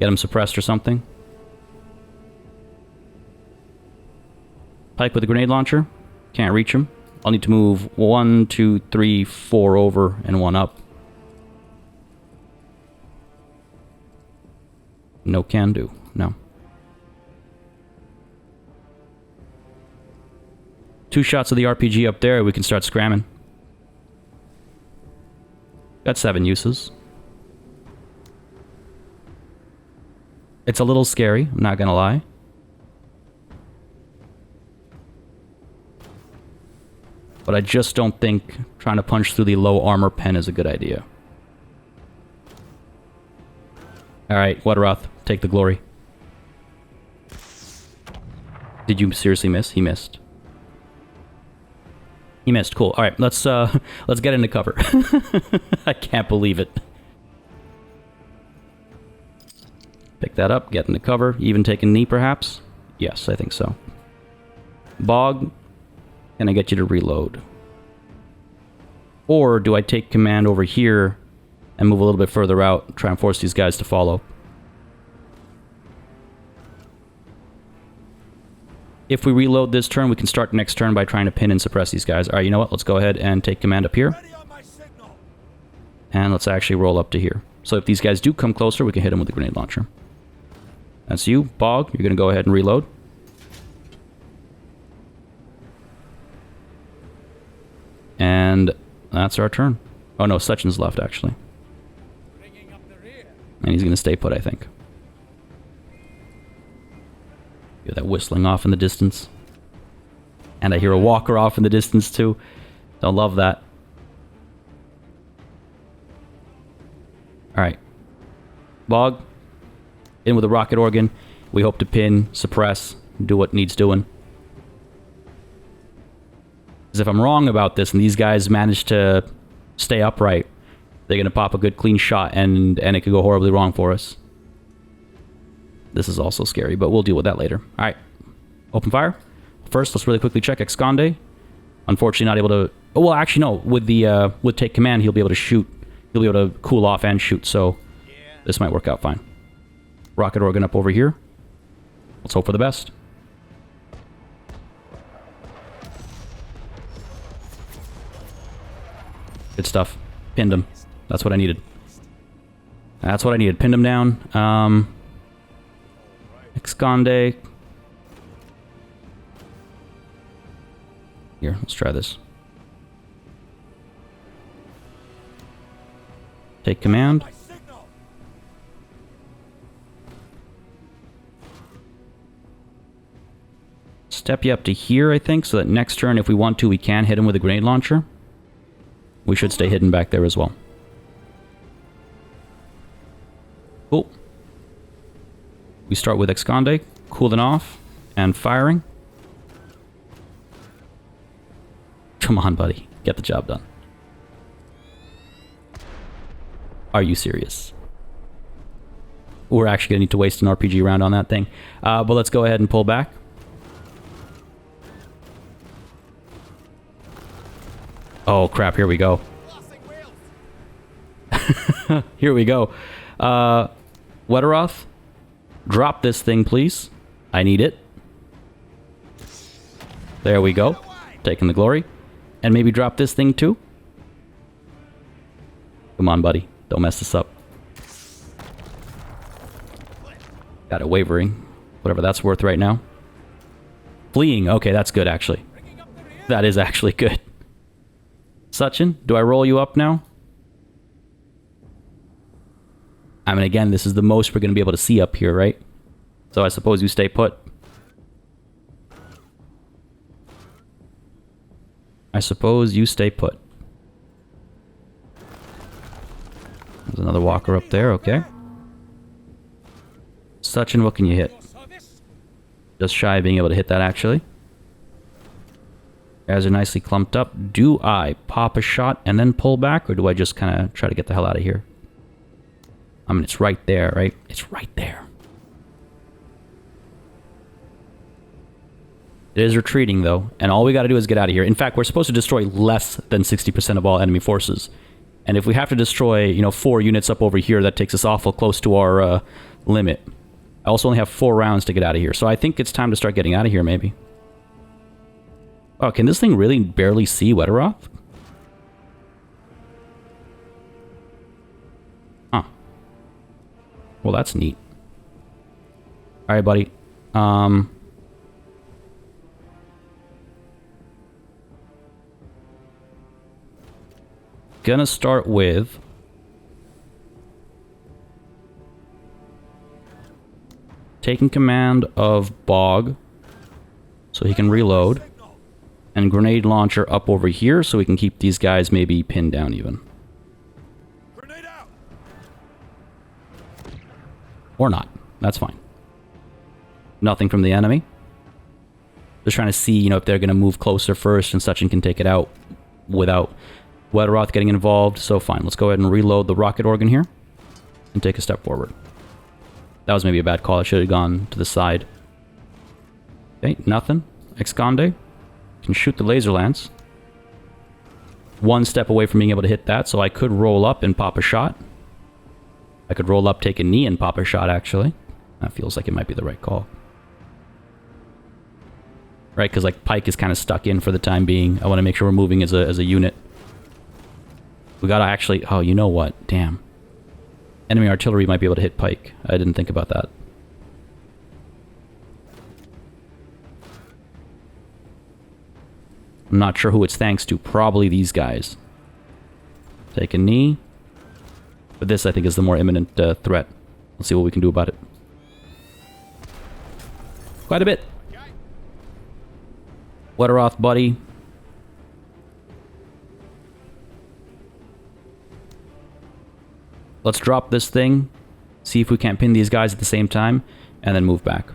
A: Get them suppressed or something. Pike with a grenade launcher. Can't reach him. I'll need to move 1, 2, 3, 4 over and 1 up. No can do. No. 2 shots of the RPG up there, we can start scramming. Got 7 uses. It's a little scary, I'm not gonna lie. But I just don't think trying to punch through the low armor pen is a good idea. Alright, Wetteroth, take the glory. Did you seriously miss? He missed. He missed, cool. Alright, let's get into cover. I can't believe it. Pick that up, get into cover. Even take a knee, perhaps? Yes, I think so. Bog, can I get you to reload? Or do I take command over here and move a little bit further out, try and force these guys to follow? If we reload this turn, we can start next turn by trying to pin and suppress these guys. Alright, you know what? Let's go ahead and take command up here. And let's actually roll up to here. So if these guys do come closer, we can hit them with a grenade launcher. That's you. Bog, you're going to go ahead and reload. And that's our turn. Oh no, Sachin's left, actually. And he's going to stay put, I think. Hear that whistling off in the distance. And I hear a walker off in the distance, too. Don't love that. Alright. Bog. In with a rocket organ. We hope to pin, suppress, do what needs doing. Because if I'm wrong about this and these guys manage to stay upright, they're going to pop a good clean shot and it could go horribly wrong for us. This is also scary, but we'll deal with that later. Alright. Open fire. First, let's really quickly check Exconde. Unfortunately not able to... Oh, well, actually, no. With take command, he'll be able to shoot. He'll be able to cool off and shoot, so this might work out fine. Rocket organ up over here. Let's hope for the best. Good stuff. Pinned him. That's what I needed. That's what I needed. Pinned him down. Exconde. Here, let's try this. Take command.
B: My signal.
A: Step you up to here, I think, so that next turn, if we want to, we can hit him with a grenade launcher. We should stay hidden back there as well. Cool. We start with Excande, cooling off, and firing. Come on, buddy. Get the job done. Are you serious? We're actually going to need to waste an RPG round on that thing. But let's go ahead and pull back. Oh, crap. Here we go. Here we go. Wetteroth, drop this thing, please. I need it. There we go. Taking the glory. And maybe drop this thing, too. Come on, buddy. Don't mess this up. Got it wavering. Whatever that's worth right now. Fleeing. Okay, that's good, actually. That is actually good. Sachin, do I roll you up now? I mean, again, this is the most we're going to be able to see up here, right? So I suppose you stay put. I suppose you stay put. There's another walker up there, okay. Sachin, what can you hit? Just shy of being able to hit that, actually. Guys are nicely clumped up. Do I pop a shot and then pull back, or do I just kind of try to get the hell out of here? I mean, it's right there, right? It's right there. It is retreating, though, and all we got to do is get out of here. In fact, we're supposed to destroy less than 60% of all enemy forces. And if we have to destroy, you know, 4 units up over here, that takes us awful close to our limit. I also only have 4 rounds to get out of here, so I think it's time to start getting out of here, maybe. Oh, can this thing really barely see Wetteroth? Huh. Well, that's neat. Alright, buddy. Gonna start with... taking command of Bog, so he can reload. And grenade launcher up over here, so we can keep these guys maybe pinned down even.
B: Grenade out.
A: Or not. That's fine. Nothing from the enemy. Just trying to see, you know, if they're going to move closer first and such and can take it out without Wetteroth getting involved. So fine, let's go ahead and reload the rocket organ here and take a step forward. That was maybe a bad call. I should have gone to the side. Okay, nothing. Excande. Can shoot the laser lance. 1 step away from being able to hit that, so I could roll up and pop a shot. I could roll up, take a knee, and pop a shot, actually. That feels like it might be the right call. Right, because like Pike is kind of stuck in for the time being. I want to make sure we're moving as a unit. We gotta actually... Oh, you know what? Damn. Enemy artillery might be able to hit Pike. I didn't think about that. I'm not sure who it's thanks to. Probably these guys. Take a knee. But this, I think, is the more imminent threat. Let's see what we can do about it. Quite a bit. Wetteroth, buddy. Let's drop this thing. See if we can't pin these guys at the same time. And then move back.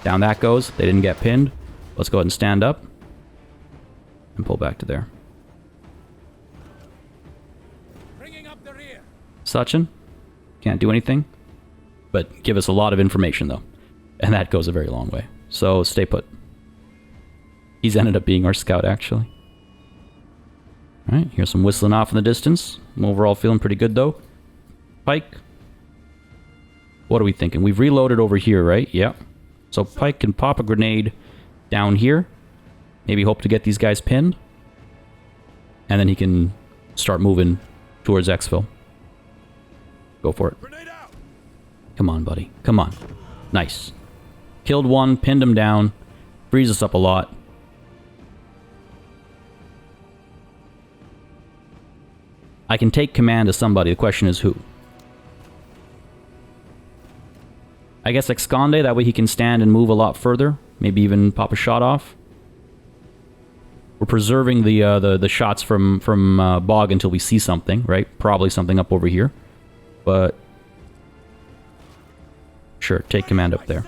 A: Down that goes. They didn't get pinned. Let's go ahead and stand up. And pull back to there.
B: Bringing up the rear.
A: Sachin. Can't do anything. But give us a lot of information, though. And that goes a very long way. So stay put. He's ended up being our scout, actually. Alright, here's some whistling off in the distance. I'm overall feeling pretty good, though. Pike. What are we thinking? We've reloaded over here, right? Yeah. So Pike can pop a grenade down here. Maybe hope to get these guys pinned. And then he can start moving towards exfil. Go for it.
B: Grenade out.
A: Come on, buddy. Come on. Nice. Killed one, pinned him down. Frees us up a lot. I can take command of somebody. The question is who. I guess Esconde, that way he can stand and move a lot further. Maybe even pop a shot off. We're preserving the shots from Bog until we see something, right? Probably something up over here. But sure, take command up there.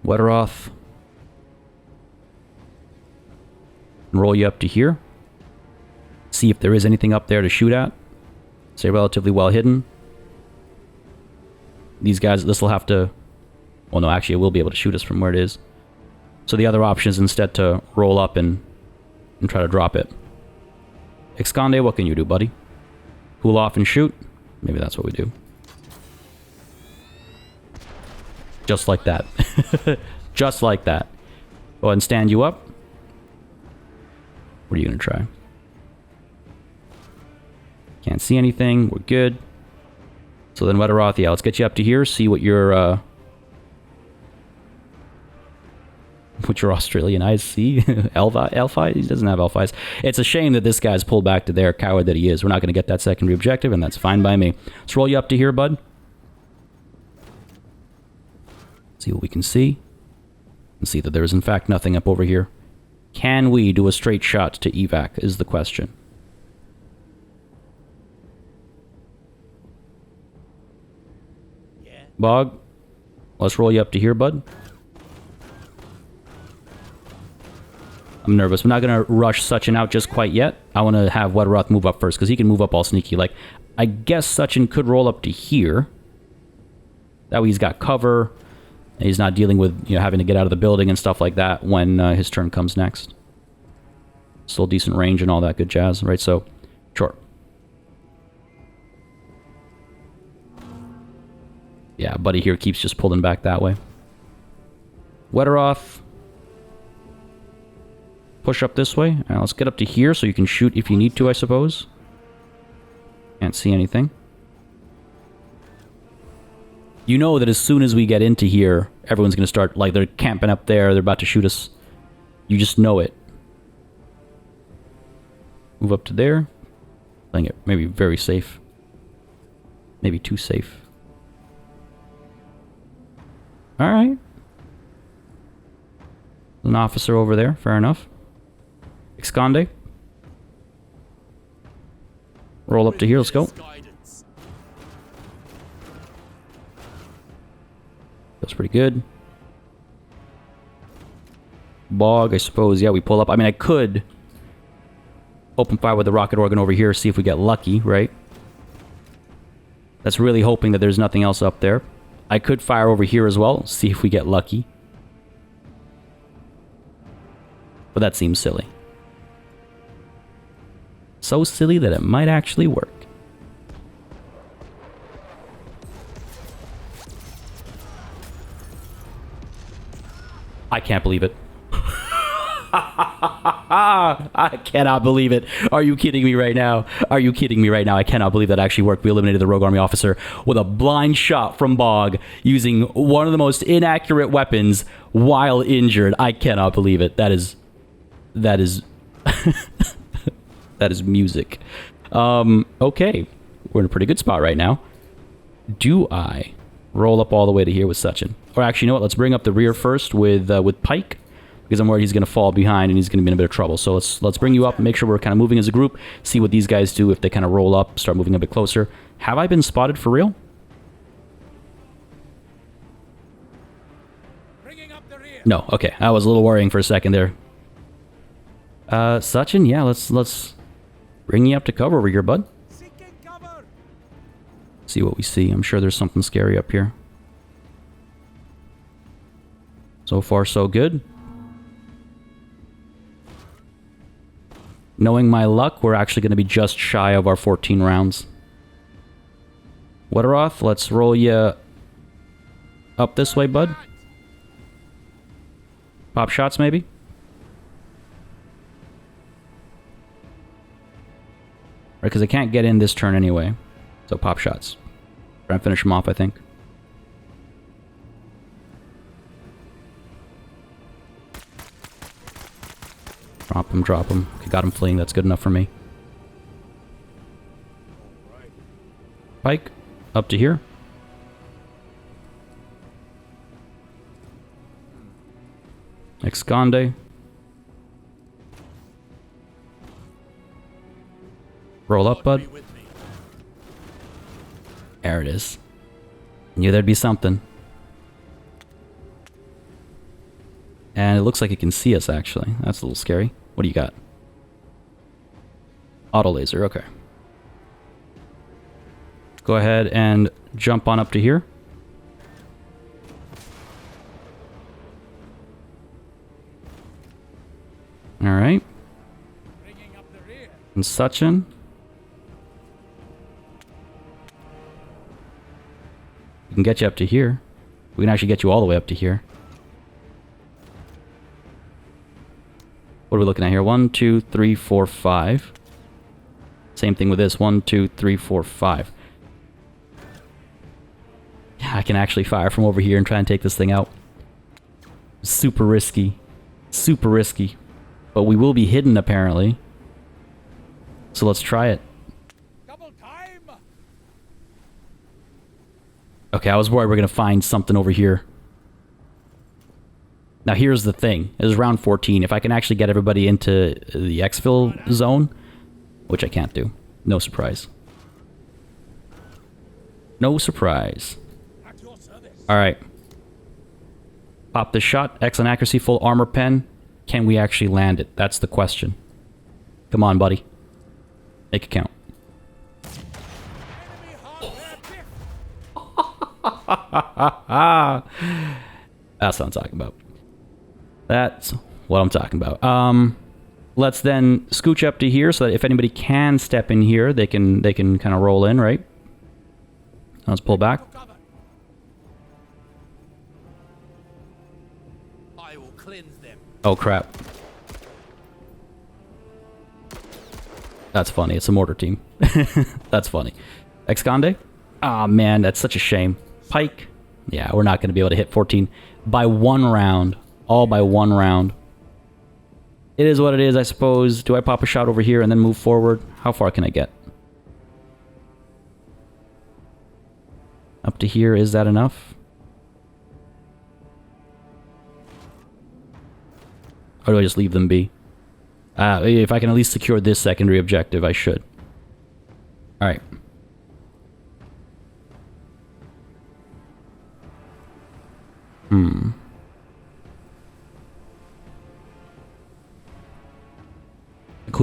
A: Wetteroth. Roll you up to here. See if there is anything up there to shoot at. Stay relatively well hidden. These guys, this will have to... Well, no, actually, it will be able to shoot us from where it is. So the other option is instead to roll up and try to drop it. Esconde, what can you do, buddy? Cool off and shoot? Maybe that's what we do. Just like that. Just like that. Go ahead and stand you up. What are you going to try? Can't see anything. We're good. So then Wetteroth, yeah, let's get you up to here. See what your Australian eyes see. Elf-eyes? He doesn't have elf-eyes. It's a shame that this guy's pulled back to there, coward that he is. We're not going to get that secondary objective, and that's fine by me. Let's roll you up to here, bud. See what we can see. And see that there is, in fact, nothing up over here. Can we do a straight shot to evac, is the question.
B: Yeah.
A: Bog, let's roll you up to here, bud. I'm nervous. I'm not going to rush Sachin out just quite yet. I want to have Wetteroth move up first, because he can move up all sneaky. Like, I guess Sachin could roll up to here. That way he's got cover. And he's not dealing with, you know, having to get out of the building and stuff like that when his turn comes next. Still decent range and all that good jazz, right? So, sure. Yeah, buddy here keeps just pulling back that way. Wetteroth. Push up this way. Let's get up to here so you can shoot if you need to, I suppose. Can't see anything. You know that as soon as we get into here, everyone's going to start, like, they're camping up there, they're about to shoot us. You just know it. Move up to there. Playing it maybe very safe. Maybe too safe. Alright. An officer over there, fair enough. Esconde. Roll up to here, let's go. That's pretty good. Bog, I suppose. Yeah, we pull up. I mean, I could open fire with the rocket organ over here, see if we get lucky, right? That's really hoping that there's nothing else up there. I could fire over here as well, see if we get lucky. But that seems silly. So silly that it might actually work. I can't believe it. I cannot believe it. Are you kidding me right now? Are you kidding me right now? I cannot believe that actually worked. We eliminated the Rogue Army officer with a blind shot from Bog using one of the most inaccurate weapons while injured. I cannot believe it. That is that is music. Okay. We're in a pretty good spot right now. Do I roll up all the way to here with Sachin? Or actually, you know what? Let's bring up the rear first with Pike, because I'm worried he's going to fall behind and he's going to be in a bit of trouble. So let's bring you up and make sure we're kind of moving as a group. See what these guys do if they kind of roll up, start moving a bit closer. Have I been spotted for real? No. Okay. I was a little worrying for a second there. Sachin, yeah, let's bring you up to cover over here, bud. See what we see. I'm sure there's something scary up here. So far, so good. Knowing my luck, we're actually going to be just shy of our 14 rounds. Wetteroth, let's roll you up this way, bud. Pop shots, maybe? Right, because I can't get in this turn anyway. So pop shots. Try and finish him off, I think. Drop him, drop him. Okay, got him fleeing. That's good enough for me. Pike, up to here. Esconde. Roll up, bud. There it is. Knew there'd be something. And it looks like it can see us, actually. That's a little scary. What do you got? Auto laser, okay. Go ahead and jump on up to here. Alright. And Sachin. We can get you up to here. We can actually get you all the way up to here. What are we looking at here? 1, 2, 3, 4, 5. Same thing with this. 1, 2, 3, 4, 5. Yeah, I can actually fire from over here and try and take this thing out. Super risky. Super risky. But we will be hidden, apparently. So let's try it. Okay, I was worried we're going to find something over here. Now here's the thing. It is round 14. If I can actually get everybody into the exfil zone, which I can't do. No surprise. No surprise. Alright. Pop this shot. Excellent accuracy, full armor pen. Can we actually land it? That's the question. Come on, buddy. Make it count. That's what I'm talking about. That's what I'm talking about. Let's then scooch up to here so that if anybody can step in here, they can kind of roll in, right? Let's pull back.
B: I will cleanse them.
A: Oh crap. That's funny. It's a mortar team. That's funny. Esconde? Ah, man, that's such a shame. Pike? Yeah, we're not going to be able to hit 14 by one round. All by one round. It is what it is, I suppose. Do I pop a shot over here and then move forward? How far can I get? Up to here, is that enough? Or do I just leave them be? If I can at least secure this secondary objective, I should. Alright.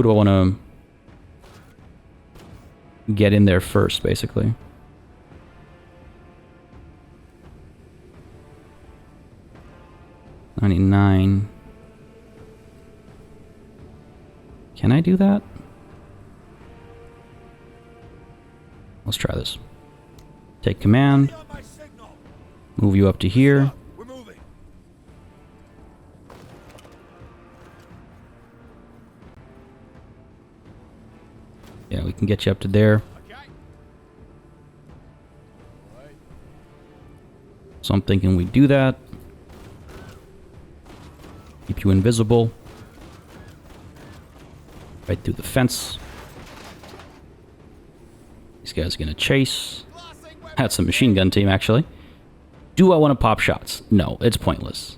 A: Who do I want to get in there first, basically? $99. Can I do that? Let's try this. Take command. Move you up to here. Yeah, we can get you up to there. So I'm thinking we do that. Keep you invisible. Right through the fence. These guys are gonna chase. That's a machine gun team, actually. Do I want to pop shots? No, it's pointless.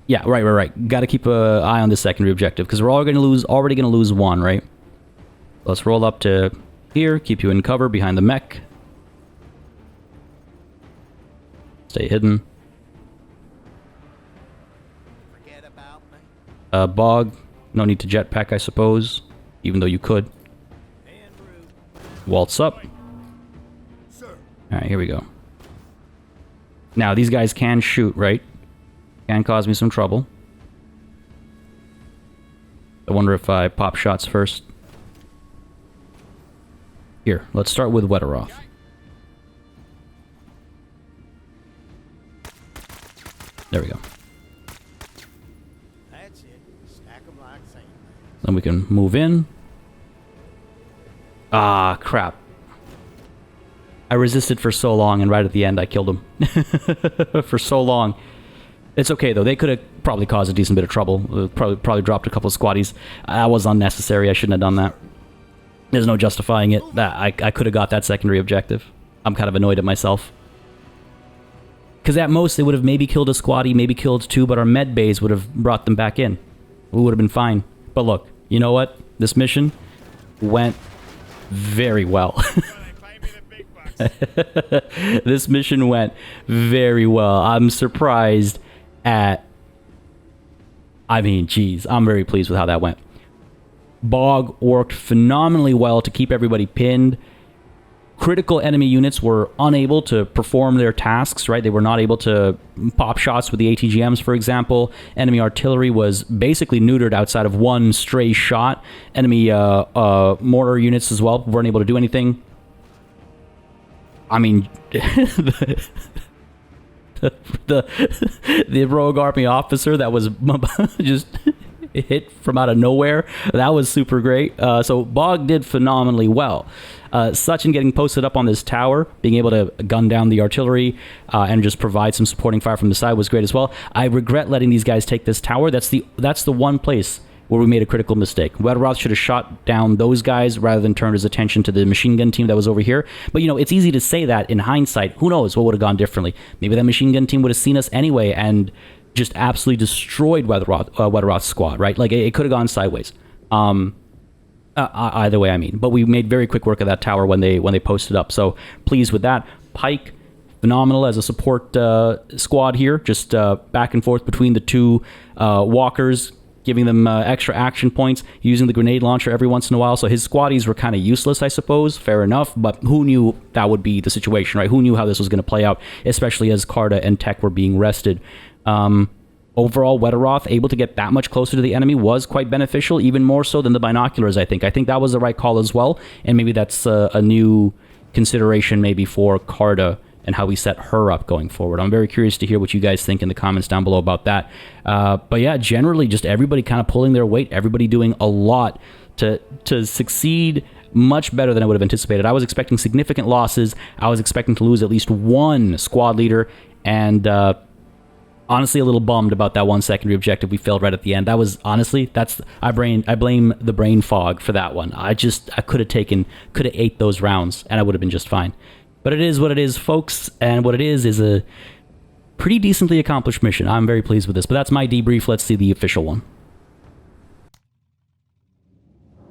A: Yeah, right. Got to keep an eye on the secondary objective because we're already going to lose one, right? Let's roll up to here. Keep you in cover behind the mech. Stay hidden.
B: Forget about me.
A: Bog. No need to jetpack, I suppose. Even though you could. Waltz up. Alright, here we go. Now, these guys can shoot, right? Can cause me some trouble. I wonder if I pop shots first. Here, let's start with Wetteroth. There we go.
B: That's it. Stack 'em like sand.
A: Then we can move in. Ah, crap. I resisted for so long, and right at the end, I killed him. For so long. It's okay, though. They could have probably caused a decent bit of trouble. Probably dropped a couple of squaddies. That was unnecessary. I shouldn't have done that. There's no justifying it. I could have got that secondary objective. I'm kind of annoyed at myself. Because at most, they would have maybe killed a squatty, maybe killed two, but our med bays would have brought them back in. We would have been fine. But look, you know what? This mission went very well. This mission went very well. I'm surprised at... I mean, geez, I'm very pleased with how that went. Bog worked phenomenally well to keep everybody pinned. Critical enemy units were unable to perform their tasks, right? They were not able to pop shots with the ATGMs, for example. Enemy artillery was basically neutered outside of one stray shot. Enemy mortar units as well weren't able to do anything. I mean, the rogue army officer that was just hit from out of nowhere, that was super great. So Bog did phenomenally well. Sachin getting posted up on this tower, being able to gun down the artillery and just provide some supporting fire from the side was great as well. I regret letting these guys take this tower. That's the one place where we made a critical mistake. Wederoth should have shot down those guys rather than turned his attention to the machine gun team that was over here. But, you know, it's easy to say that in hindsight. Who knows what would have gone differently? Maybe that machine gun team would have seen us anyway and just absolutely destroyed Wederoth's squad, right? Like, it could have gone sideways. Either way, I mean. But we made very quick work of that tower when they posted up. So, pleased with that. Pike, phenomenal as a support squad here. Just back and forth between the two walkers, giving them extra action points, using the grenade launcher every once in a while. So his squaddies were kind of useless, I suppose. Fair enough. But who knew that would be the situation, right? Who knew how this was going to play out, especially as Carta and Tech were being rested. Overall, Wederoth able to get that much closer to the enemy was quite beneficial, even more so than the binoculars, I think. I think that was the right call as well. And maybe that's a new consideration maybe for Carta and how we set her up going forward. I'm very curious to hear what you guys think in the comments down below about that. But yeah, generally just everybody kind of pulling their weight, everybody doing a lot to succeed much better than I would have anticipated. I was expecting significant losses. I was expecting to lose at least one squad leader, and honestly a little bummed about that one secondary objective we failed right at the end. That was honestly, I blame the brain fog for that one. I could have ate those rounds and I would have been just fine. But it is what it is, folks, and what it is a pretty decently accomplished mission. I'm very pleased with this, but that's my debrief. Let's see the official one.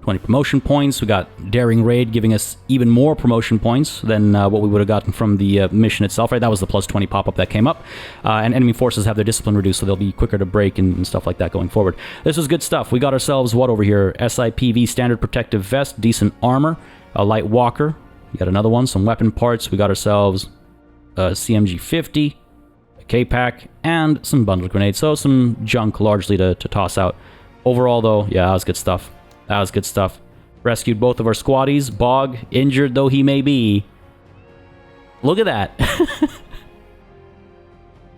A: 20 promotion points. We got Daring Raid giving us even more promotion points than what we would have gotten from the mission itself, right? That was the plus 20 pop-up that came up. And enemy forces have their discipline reduced, so they'll be quicker to break and stuff like that going forward. This was good stuff. We got ourselves, what over here? SIPV Standard Protective Vest, decent armor, a light walker. We got another one, some weapon parts. We got ourselves a CMG 50, a K-Pack, and some bundle grenades. So some junk largely to toss out. Overall, though, yeah, that was good stuff. That was good stuff. Rescued both of our squaddies. Bog, injured though he may be. Look at that.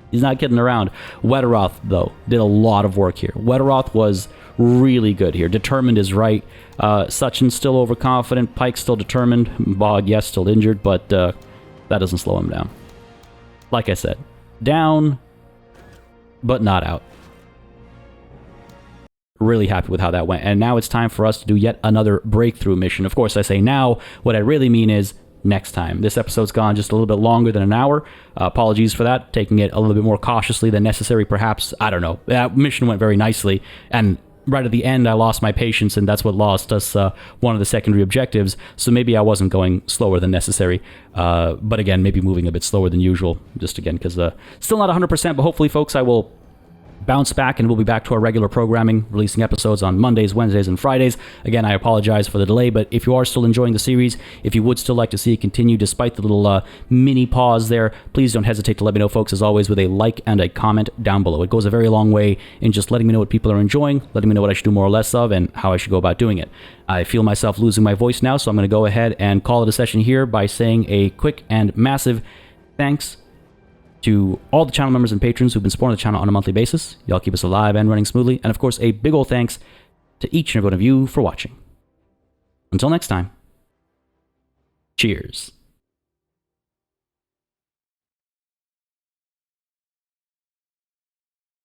A: He's not kidding around. Wederoth, though, did a lot of work here. Wederoth was really good here. Determined is right. Sachin's still overconfident. Pike's still determined. Bog, yes, still injured, but that doesn't slow him down. Like I said, down, but not out. Really happy with how that went. And now it's time for us to do yet another breakthrough mission. Of course, I say now. What I really mean is next time. This episode's gone just a little bit longer than an hour. Apologies for that. Taking it a little bit more cautiously than necessary, perhaps. I don't know. That mission went very nicely. And right at the end, I lost my patience, and that's what lost us one of the secondary objectives. So maybe I wasn't going slower than necessary. But again, maybe moving a bit slower than usual. Just again, because still not 100%, but hopefully, folks, I will bounce back and we'll be back to our regular programming, releasing episodes on Mondays, Wednesdays, and Fridays. Again, I apologize for the delay, but if you are still enjoying the series, if you would still like to see it continue despite the little mini pause there, please don't hesitate to let me know, folks, as always, with a like and a comment down below. It goes a very long way in just letting me know what people are enjoying, letting me know what I should do more or less of, and how I should go about doing it. I feel myself losing my voice now, so I'm going to go ahead and call it a session here by saying a quick and massive thanks to all the channel members and patrons who've been supporting the channel on a monthly basis. Y'all keep us alive and running smoothly. And of course, a big old thanks to each and every one of you for watching. Until next time, cheers.